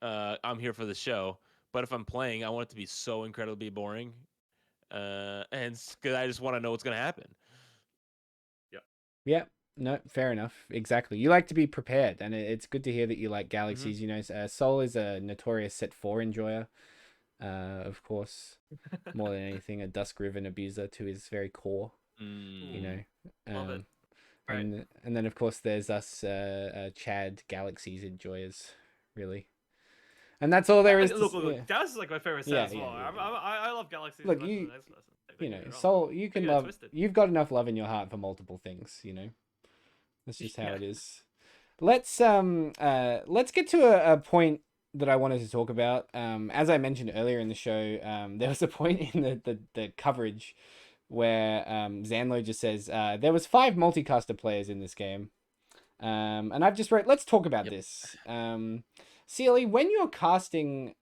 I'm here for the show. But if I'm playing, I want it to be so incredibly boring, and because I just want to know what's gonna happen. Yeah. Yeah, no, fair enough. Exactly. You like to be prepared, and it's good to hear that you like Mm-hmm. Galaxies. You know, Sol is a notorious set 4 enjoyer, of course, more than anything, a Dusk Riven abuser to his very core. You Mm. know, Love it. um, Right. and then of course there's us, Chad Galaxies enjoyers, really, and that's all there is to. Yeah, Galaxy is like my favorite set yeah, as yeah, well. yeah, yeah. I love Galaxies as Look, much as the you next person. you Don't know, get me wrong. Sol, you Don't can get it love. twisted. You've got enough love in your heart for multiple things. You know, that's just how Yeah. it is. Let's get to a point that I wanted to talk about. As I mentioned earlier in the show, there was a point in the coverage where Zanlo just says there was 5 multicaster players in this game. And I've just wrote, let's talk about Yep. this. CLE, when you're casting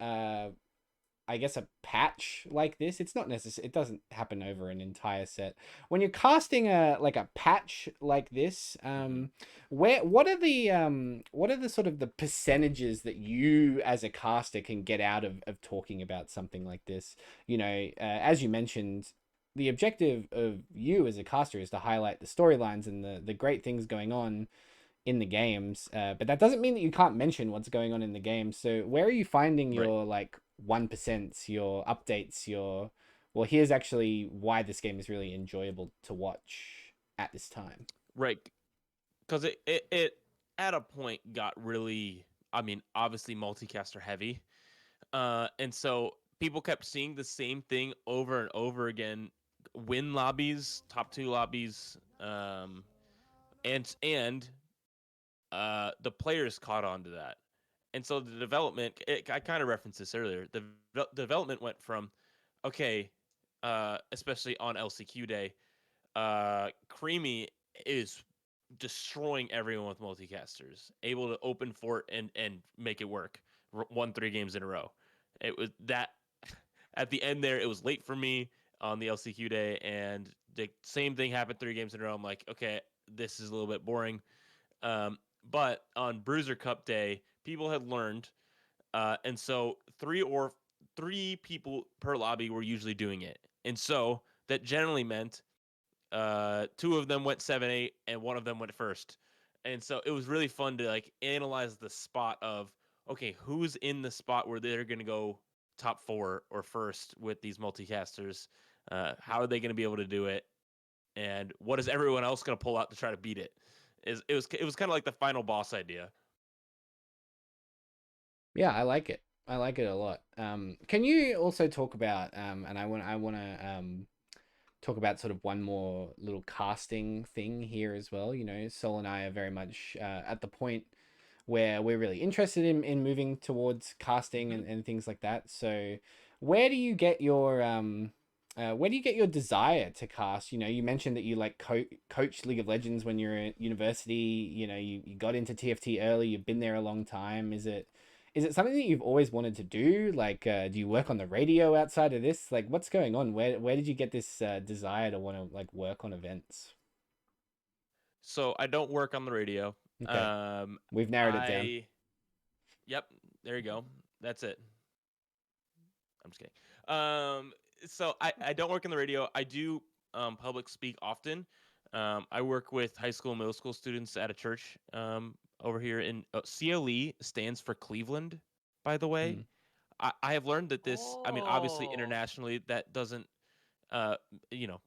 I guess a patch like this, it's not necessary, it doesn't happen over an entire set. When you're casting a patch like this, Mm-hmm. what are the sort of the percentages that you as a caster can get out of talking about something like this? You know, as you mentioned, the objective of you as a caster is to highlight the storylines and the great things going on in the games, but that doesn't mean that you can't mention what's going on in the game. So where are you finding Right. your like 1%, your updates, your well, here's actually why this game is really enjoyable to watch at this time. Right. Because it at a point got really, I mean, obviously multicaster heavy. And so people kept seeing the same thing over and over again. Win lobbies, top 2 lobbies, and the players caught on to that. And so the development, I kind of referenced this earlier. The development went from, okay, especially on LCQ day, Creamy is destroying everyone with multicasters, able to open fort and make it work. Won 3 games in a row. It was that at the end there. It was late for me on the LCQ day, and the same thing happened 3 games in a row. I'm like, okay, this is a little bit boring. Um, but on Bruiser Cup day, people had learned, and so three people per lobby were usually doing it, and so that generally meant 2 of them went 7-8 and one of them went first. And so it was really fun to like analyze the spot of, okay, who's in the spot where they're going to go top 4 or first with these multicasters. How are they going to be able to do it, and what is everyone else going to pull out to try to beat it? It was kind of like the final boss idea. Yeah, I like it. I like it a lot. Can you also talk about and I want to talk about sort of one more little casting thing here as well. You know, Sol and I are very much at the point where we're really interested in moving towards casting Mm-hmm. and things like that. So where do you get your where do you get your desire to cast? You know, you mentioned that you like coach League of Legends when you're at university. You know, you got into TFT early. You've been there a long time. Is it something that you've always wanted to do? Like, do you work on the radio outside of this? Like, what's going on? Where did you get this desire to want to like work on events? So I don't work on the radio. Okay, Um, we've narrowed it down. I Yep, there you go. That's it. I'm just kidding. So I don't work in the radio. I do public speak often. I work with high school and middle school students at a church over here in CLE stands for Cleveland, by the way. Mm. I have learned that this, I mean, obviously Oh. internationally that doesn't uh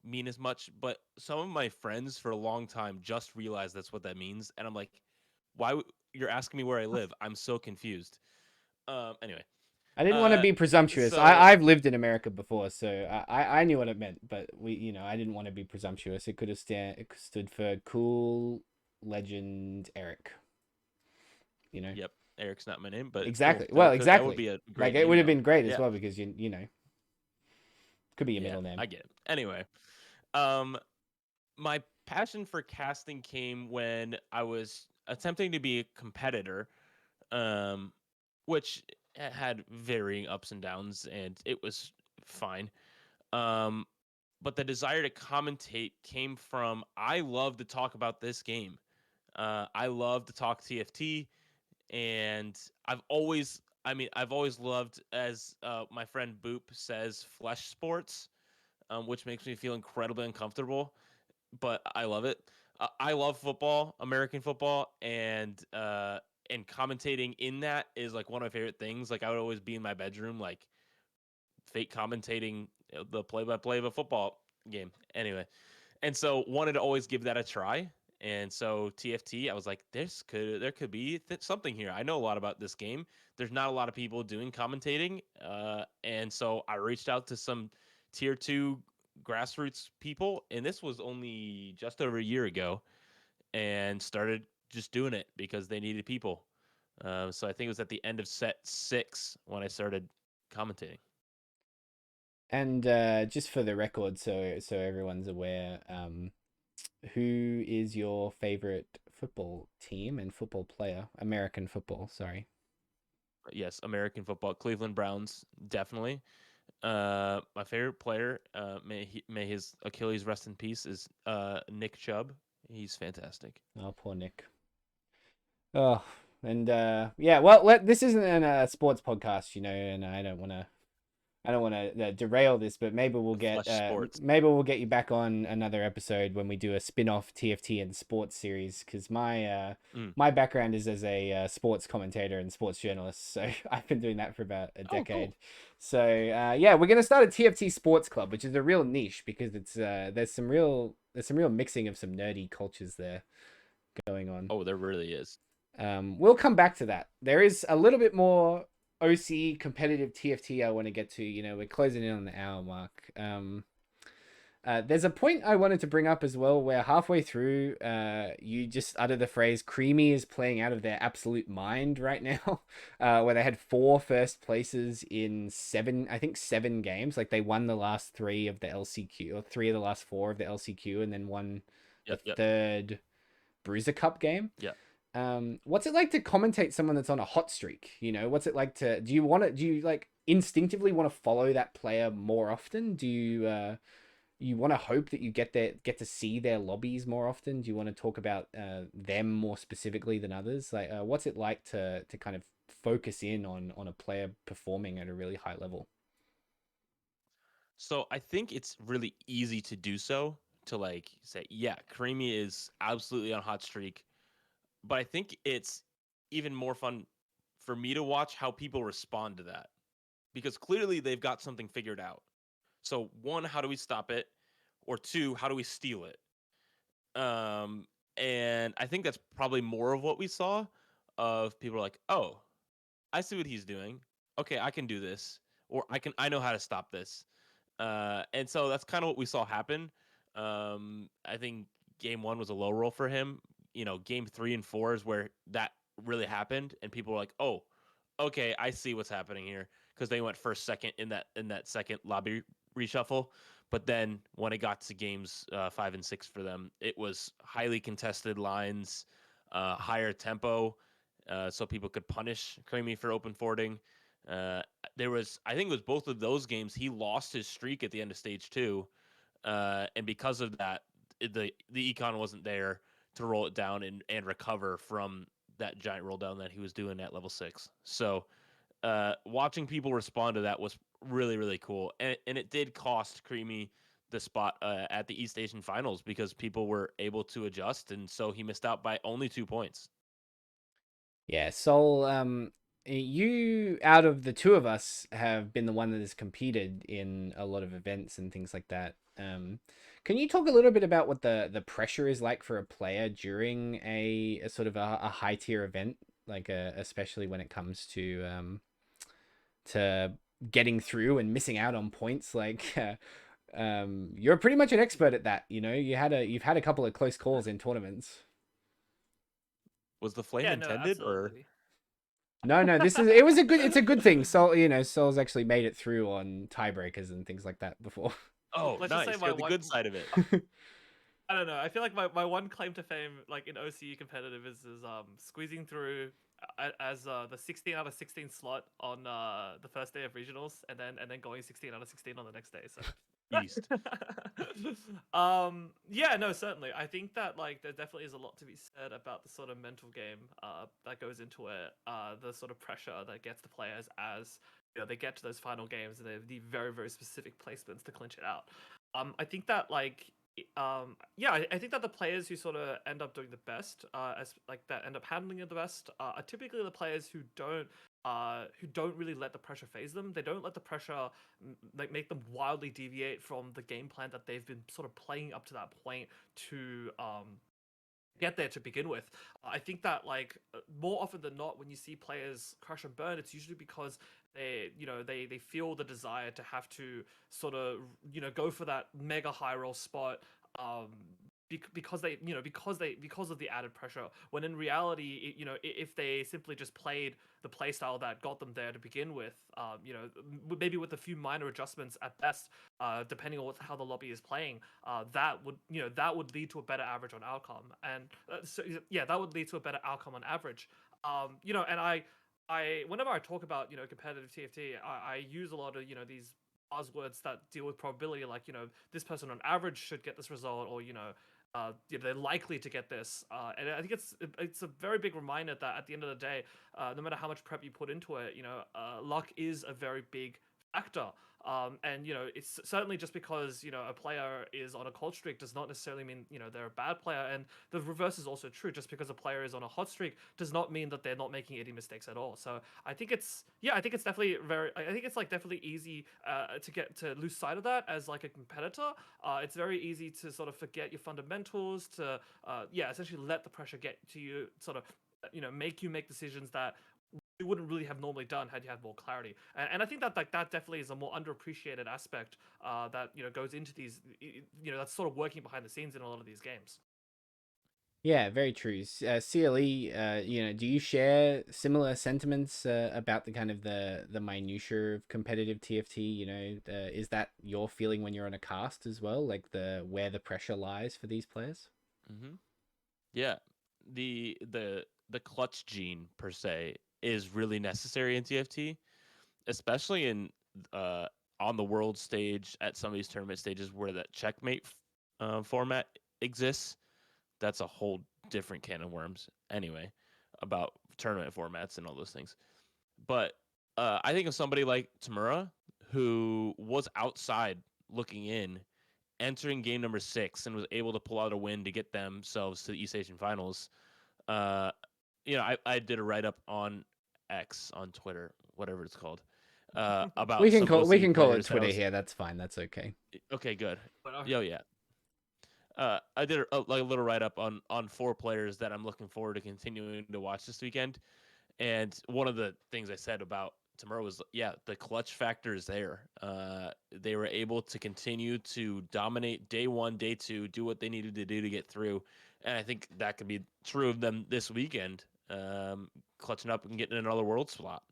mean as much, but some of my friends for a long time just realized that's what that means, and I'm like, you're asking me where I live? I'm so confused. Anyway, I didn't want to uh be presumptuous. so I've lived in America before, so I knew what it meant, but I didn't want to be presumptuous. It could have stood for cool legend Eric. yep, Eric's not my name, but cool. Exactly. Well, That would exactly. be a Like great it name would have though. been great as Yeah. well because could be your Yeah, middle name. I get it. Anyway, um my passion for casting came when I was attempting to be a competitor, um, which had varying ups and downs, and it was fine. Um, but the desire to commentate came from I love to talk about this game. I love to talk TFT, and I've always loved, as my friend Boop says, flesh sports, which makes me feel incredibly uncomfortable, but I love it. I love football, American football, and commentating in that is like one of my favorite things. Like I would always be in my bedroom, like fake commentating the play-by-play of a football game. Anyway, and so wanted to always give that a try. And so TFT, I was like, there could be something here. I know a lot about this game. There's not a lot of people doing commentating, and so I reached out to some tier 2 grassroots people, and this was only just over a year ago, and started just doing it because they needed people. So I think it was at the end of set 6 when I started commentating. And just for the record, so everyone's aware, who is your favorite football team and football player? American football, sorry. Yes, American football, Cleveland Browns, definitely. My favorite player, may his Achilles rest in peace, is Nick Chubb. He's fantastic. Oh, poor Nick. Oh, and yeah, well, this isn't a sports podcast, and I don't want to derail this, but Flesh sports. maybe we'll get you back on another episode when we do a spin-off TFT and sports series, because Mm. my background is as a sports commentator and sports journalist, so I've been doing that for about a Oh, decade. cool. So yeah, we're gonna start a TFT sports club, which is a real niche because it's there's some real mixing of some nerdy cultures there going on. Oh, there really is. We'll come back to that. There is a little bit more OCE competitive TFT I want to get to. We're closing in on the hour mark. There's a point I wanted to bring up as well, where halfway through, you just uttered the phrase "Creamy is playing out of their absolute mind right now," where they had 4 first places in 7, I think 7 games. Like they won the last 3 of the LCQ, or 3 of the last 4 of the LCQ, and then won the Yep, yep, third Bruiser Cup game. yep. What's it like to commentate someone that's on a hot streak? What's it like to, do you like instinctively want to follow that player more often? Do you want to hope that you get to see their lobbies more often? Do you want to talk about them more specifically than others? Like, what's it like to kind of focus in on a player performing at a really high level? So I think it's really easy to do so, to like say, yeah, Creamy is absolutely on hot streak. But I think it's even more fun for me to watch how people respond to that, because clearly they've got something figured out. So one, how do we stop it? Or two, how do we steal it? Um, and I think that's probably more of what we saw, of people like, oh, I see what he's doing. Okay, I can do this, or I know how to stop this. And so that's kind of what we saw happen. I think game 1 was a low roll for him. Game 3 and 4 is where that really happened, and people were like, oh, okay, I see what's happening here, because they went first, second in that second lobby reshuffle. But then when it got to games 5 and 6 for them, it was highly contested lines, higher tempo, so people could punish Creamy for open forwarding. Uh, I think it was both of those games, he lost his streak at the end of stage 2, and because of that, the econ wasn't there to roll it down and recover from that giant roll down that he was doing at level 6. So watching people respond to that was really, really cool. And it did cost Creamy the spot at the East Asian finals, because people were able to adjust. And so he missed out by only 2 points. Yeah, Sol, you out of the two of us have been the one that has competed in a lot of events and things like that. Can you talk a little bit about what the pressure is like for a player during a sort of a high tier event, like especially when it comes to getting through and missing out on points? Like, you're pretty much an expert at that. You know, you've had a couple of close calls in tournaments. Was the flame Yeah, no, intended or? absolutely. No, no, it's a good thing. Sol, Sol's actually made it through on tiebreakers and things like that before. Oh, Let's just say nice. my You're the one. good side of it. I don't know. I feel like my one claim to fame, like in OCE competitive, is squeezing through as the 16 out of 16 slot on the first day of regionals, and then going 16 out of 16 on the next day. So Beast. yeah, no, certainly. I think that like there definitely is a lot to be said about the sort of mental game that goes into it, the sort of pressure that gets the players as they get to those final games and they need very, very specific placements to clinch it out. I think that like yeah, I think that the players who sort of end up doing the best, as like that end up handling it the best, are typically the players who don't really let the pressure phase them. They don't let the pressure like make them wildly deviate from the game plan that they've been sort of playing up to that point to get there to begin with. I think that like more often than not, when you see players crash and burn, it's usually because they feel the desire to have to sort of go for that mega high roll spot. Because because of the added pressure, when in reality if they simply just played the playstyle that got them there to begin with, maybe with a few minor adjustments at best, depending on how the lobby is playing, that would lead to a better average on outcome, and so yeah, that would lead to a better outcome on average. And I whenever I talk about competitive TFT, I use a lot of these buzzwords that deal with probability, like this person on average should get this result, or they're likely to get this. And I think it's a very big reminder that at the end of the day, no matter how much prep you put into it, luck is a very big factor. And it's certainly just because a player is on a cold streak does not necessarily mean they're a bad player, and the reverse is also true. Just because a player is on a hot streak does not mean that they're not making any mistakes at all. So I think I think it's definitely I think it's like definitely easy to lose sight of that as like a competitor. It's very easy to sort of forget your fundamentals, to essentially let the pressure get to you, sort of make you make decisions that you wouldn't really have normally done had you had more clarity. And I think that like that definitely is a more underappreciated aspect that goes into these that's sort of working behind the scenes in a lot of these games. Yeah, very true. CLE, do you share similar sentiments about the kind of the minutia of competitive TFT? Is that your feeling when you're on a cast as well, like the where the pressure lies for these players? Mm-hmm. Yeah, the clutch gene per se is really necessary in TFT, especially in uh on the world stage at some of these tournament stages where that checkmate format exists. That's a whole different can of worms. Anyway, about tournament formats and all those things. But I think of somebody like Tamura who was outside looking in, entering game number 6, and was able to pull out a win to get themselves to the East Asian Finals. Uh, I did a write up on X, on Twitter, whatever it's called, about some We OCE can call it players that I Twitter was. here. That's fine. That's okay. Okay, good. But Yo, yeah. I did like a little write up on 4 players that I'm looking forward to continuing to watch this weekend. And one of the things I said about tomorrow was, yeah, the clutch factor is there. They were able to continue to dominate day 1, day 2, do what they needed to do to get through, and I think that could be true of them this weekend, clutching up and getting another world slot.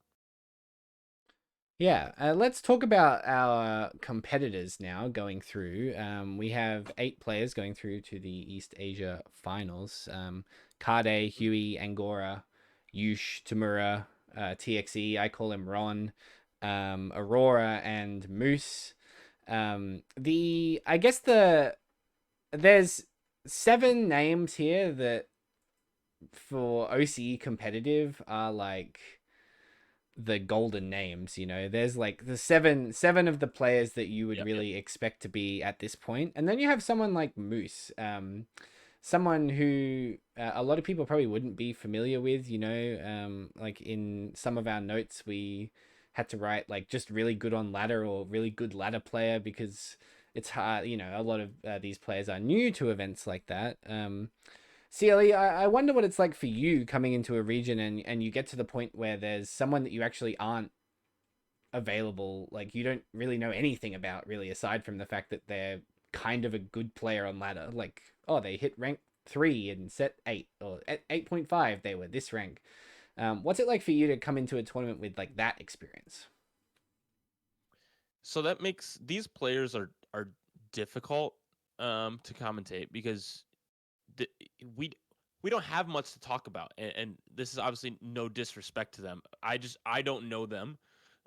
Yeah, let's talk about our competitors now going through. We have 8 players going through to the East Asia finals. Kade, Huey, Angora, Yush, Tamura, TXE, I call him Ron, Aurora, and Moose. I guess there's 7 names here that for OCE competitive are like the golden names. There's like the seven of the players that you would Yep. really expect to be at this point, and then you have someone like Moose. someone who a lot of people probably wouldn't be familiar with. Like in some of our notes, we had to write like just really good on ladder or really good ladder player because it's hard. A lot of these players are new to events like that. CLE, I wonder what it's like for you coming into a region and you get to the point where there's someone that you actually aren't available, like you don't really know anything about really aside from the fact that they're kind of a good player on ladder. Like, oh, they hit rank 3 in set 8 or at 8.5 they were this rank. What's it like for you to come into a tournament with like that experience? So that makes these players are difficult to commentate because the, we we don't have much to talk about, and this is obviously no disrespect to them. I don't know them,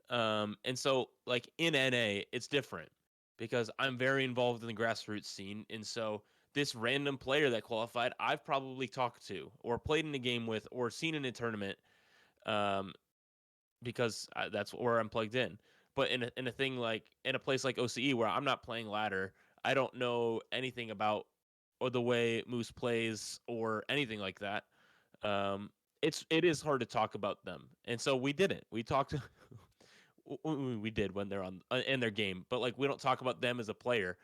and so like in NA, it's different because I'm very involved in the grassroots scene, and so this random player that qualified, I've probably talked to or played in a game with or seen in a tournament, um, because that's where I'm plugged in. But in a thing like in a place like OCE where I'm not playing ladder, I don't know anything about or the way Moose plays or anything like that. Um, it is hard to talk about them, and so we didn't. We talked. We did when they're on in their game, but like we don't talk about them as a player.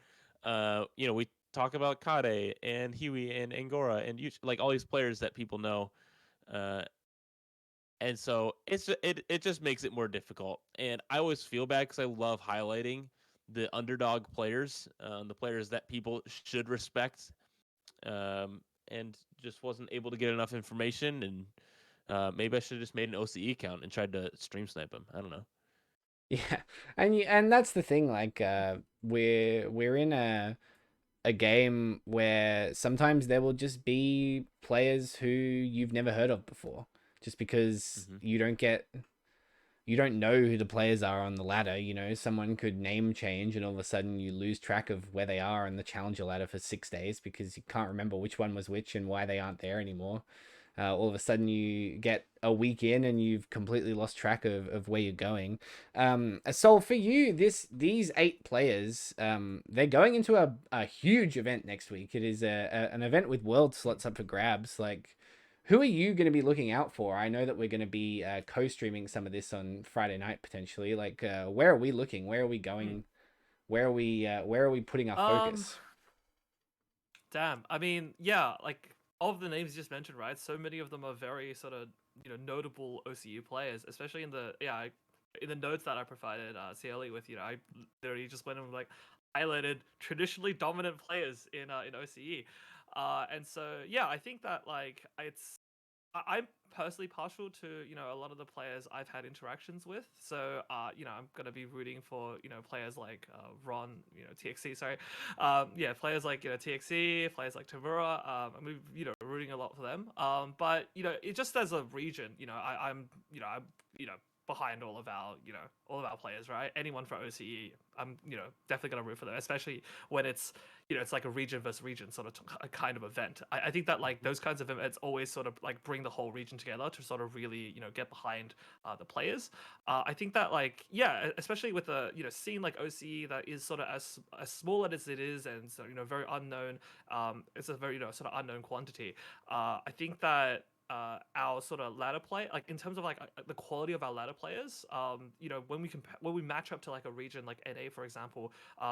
We talk about Kade and Huey and Angora and like all these players that people know. Uh, and so it just makes it more difficult. And I always feel bad because I love highlighting the underdog players, the players that people should respect, and just wasn't able to get enough information. And maybe I should have just made an OCE account and tried to stream snipe them. I don't know. Yeah, and that's the thing. Like, we're in a game where sometimes there will just be players who you've never heard of before, just because Hmm. you don't know who the players are on the ladder. Someone could name change and all of a sudden you lose track of where they are on the challenger ladder for 6 days because you can't remember which one was which and why they aren't there anymore. All of a sudden you get a week in and you've completely lost track of where you're going. So for you, these 8 players, they're going into a huge event next week. It is an event with world slots up for grabs. Like, who are you going to be looking out for? I know that we're going to be co-streaming some of this on Friday night potentially. Like, where are we looking? Where are we Hmm. going? Where are we putting our Um, focus? Damn. I mean, yeah, like of the names you just mentioned, right? So many of them are very sort of notable OCU players, especially in the in the notes that I provided CLE with. I literally just went and like highlighted traditionally dominant players in OCE, and so yeah, I think that like I'm personally partial to a lot of the players I've had interactions with. So I'm gonna be rooting for players like Ron, TXC. Sorry, yeah, players like TXC, players like Tamura. I'm rooting a lot for them. But it just as a region, I'm behind all of our players, right? Anyone for OCE, I'm definitely gonna root for them, especially when it's like a region versus region sort of a kind of event. I think that like those kinds of events always sort of like bring the whole region together to sort of really get behind the players. I think that like yeah, especially with a scene like OCE that is sort of as small as it is and so very unknown. It's a very sort of unknown quantity. I think that our sort of ladder play, like in terms of like the quality of our ladder players, when we match up to like a region like NA, for example,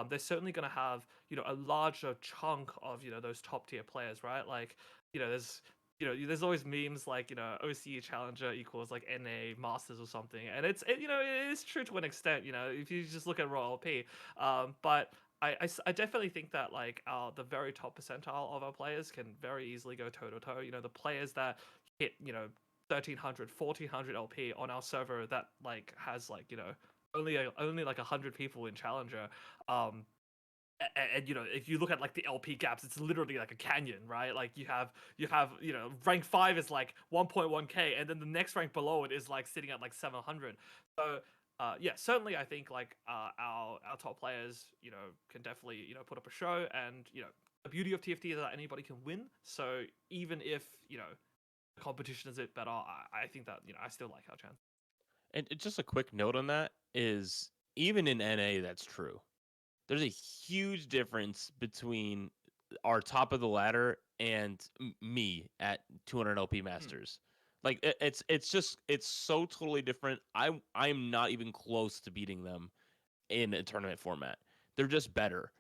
they're certainly going to have a larger chunk of those top tier players, right? Like there's there's always memes like OCE Challenger equals like NA Masters or something, and it is true to an extent. If you just look at Raw LP, but I definitely think that like the very top percentile of our players can very easily go toe to toe. The players that hit 1300 1400 LP on our server that like has like only like 100 people in Challenger. um and if you look at like the LP gaps, it's literally like a canyon, right? Like you have rank 5 is like 1.1k, and then the next rank below it is like sitting at like 700. So yeah, certainly I think like our top players can definitely put up a show, and the beauty of TFT is that anybody can win. So even if the competition is a bit better, I think that I still like our chance. And just a quick note on that is even in NA, that's true. There's a huge difference between are top of the ladder and me at 200 LP Hmm. Masters. Like it's so totally different. I'm not even close to beating them in a tournament format. They're just better.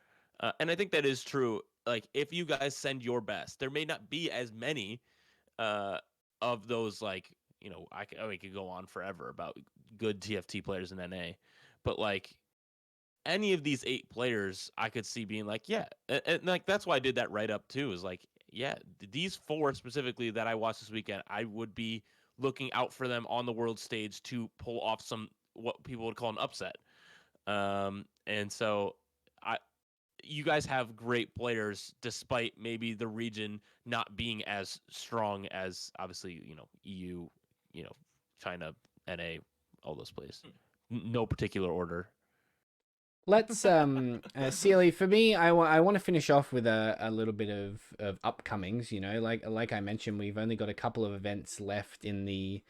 And I think that is true. Like if you guys send your best, there may not be as many uh, of those like we could go on forever about good TFT players in NA, but like any of these 8 players, I could see being like, yeah, and like that's why I did that write up too. Is like, yeah, these 4 specifically that I watched this weekend, I would be looking out for them on the world stage to pull off some what people would call an upset. And so I you guys have great players despite maybe the region not being as strong as obviously, EU, you know, China, NA, all those places. No particular order. Let's Sealy, for me, I want to finish off with a little bit of upcomings, like I mentioned, we've only got a couple of events left in the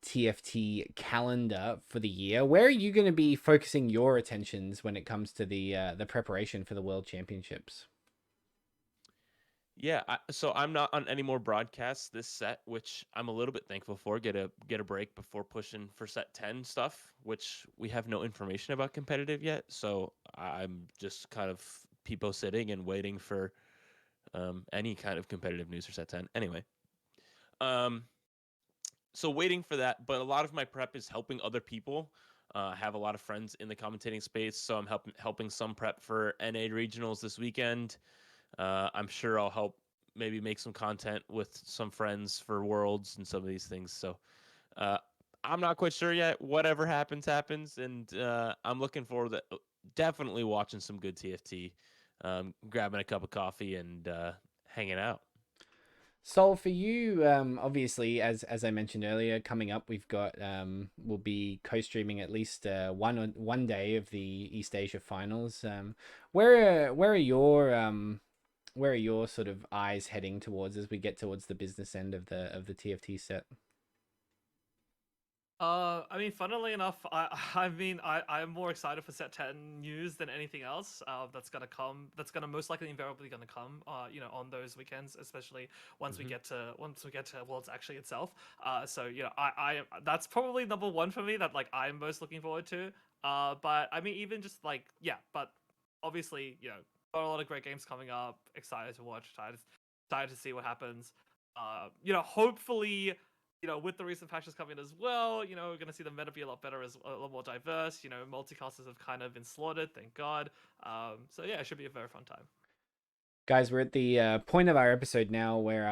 TFT calendar for the year. Where are you going to be focusing your attentions when it comes to the preparation for the World Championships? Yeah, so I'm not on any more broadcasts this set, which I'm a little bit thankful for. Get a break before pushing for set 10 stuff, which we have no information about competitive yet. So I'm just kind of peepo sitting and waiting for any kind of competitive news for set 10. Anyway, um, so waiting for that, but a lot of my prep is helping other people. I have a lot of friends in the commentating space, so I'm helping some prep for NA regionals this weekend. I'm sure I'll help maybe make some content with some friends for Worlds and some of these things. So uh, I'm not quite sure yet. Whatever happens, happens, and I'm looking forward to definitely watching some good TFT, grabbing a cup of coffee and hanging out. So for you, obviously, as I mentioned earlier, coming up, we'll be co-streaming at least one day of the East Asia finals. Where are your sort of eyes heading towards as we get towards the business end of the TFT set? I mean, funnily enough, I'm more excited for Set 10 news than anything else. That's gonna come. That's gonna most likely invariably gonna come. On those weekends, especially Mm-hmm. once we get to Worlds actually itself. So that's probably number one for me. That like I'm most looking forward to. But I mean, even just like yeah, but obviously got a lot of great games coming up. Excited to watch. Excited to see what happens. Hopefully with the recent patches coming as well, we're going to see the meta be a lot better, as a lot more diverse. Multicasters have kind of been slaughtered, thank God. So yeah, it should be a very fun time. Guys, we're at the point of our episode now where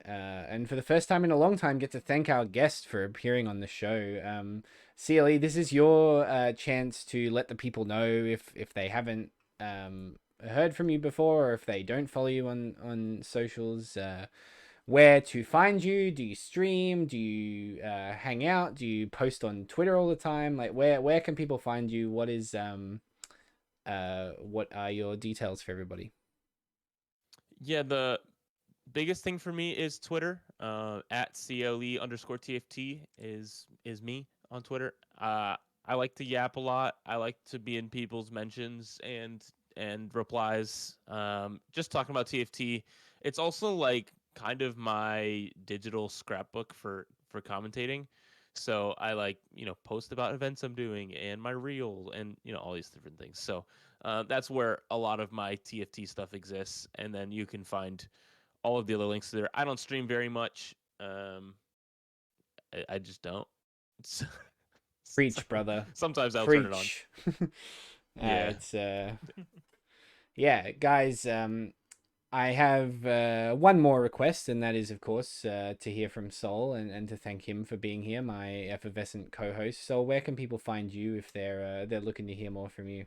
and for the first time in a long time, get to thank our guest for appearing on the show. CLE, this is your chance to let the people know if they haven't heard from you before, or if they don't follow you on socials, where to find you. Do you stream? Do you hang out? Do you post on Twitter all the time? Like, where can people find you? What are your details for everybody? Yeah, the biggest thing for me is Twitter. At CLE_TFT is me on Twitter. I like to yap a lot. I like to be in people's mentions and replies. Just talking about TFT. It's also like kind of my digital scrapbook for commentating. So I like post about events I'm doing and my reel and all these different things. So that's where a lot of my TFT stuff exists. And then you can find all of the other links there. I don't stream very much. I just don't. Preach, brother. Sometimes I'll turn it on. Preach. Yeah. It's yeah, guys. I have one more request, and that is, of course, to hear from Sol and to thank him for being here, my effervescent co-host. Sol, where can people find you if they're looking to hear more from you?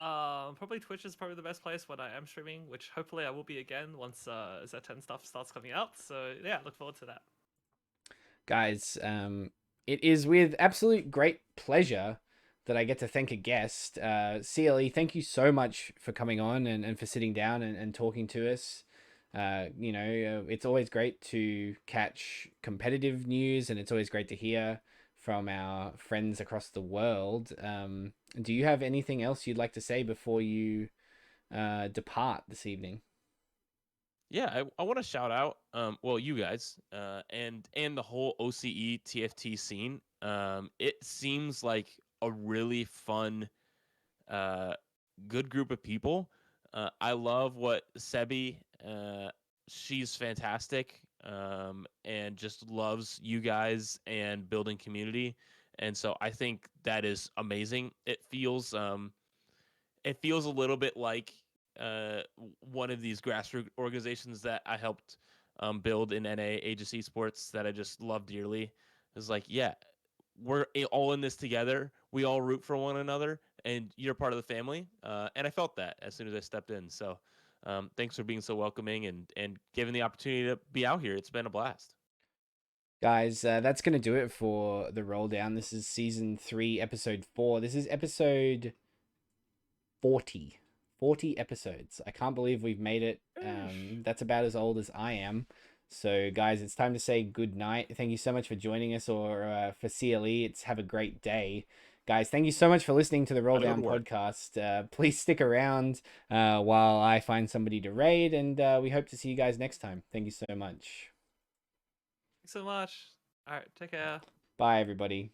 Probably Twitch is probably the best place when I am streaming, which hopefully I will be again once Z10 stuff starts coming out. So yeah, look forward to that. Guys, it is with absolute great pleasure that I get to thank a guest. CLE, thank you so much for coming on and for sitting down and talking to us. It's always great to catch competitive news, and it's always great to hear from our friends across the world. Do you have anything else you'd like to say before you depart this evening? Yeah, I want to shout out, well, you guys, and the whole OCE TFT scene. It seems like a really fun, uh, good group of people. I love what Sebi, she's fantastic, and just loves you guys and building community. And so I think that is amazing. It feels a little bit like one of these grassroots organizations that I helped build in NA Aegis Esports that I just love dearly. It's like, yeah, we're all in this together. We all root for one another, and you're part of the family. And I felt that as soon as I stepped in. So thanks for being so welcoming and giving the opportunity to be out here. It's been a blast. Guys, that's going to do it for the roll down. This is season 3, episode 4. This is episode 40. 40 episodes. I can't believe we've made it. That's about as old as I am. So, guys, it's time to say good night. Thank you so much for joining us, or for CLE, it's have a great day. Guys, thank you so much for listening to the Roll Gotta go to Down work. podcast. Please stick around while I find somebody to raid, and we hope to see you guys next time. Thank you so much. Thanks so much. All right, take care. Bye, everybody.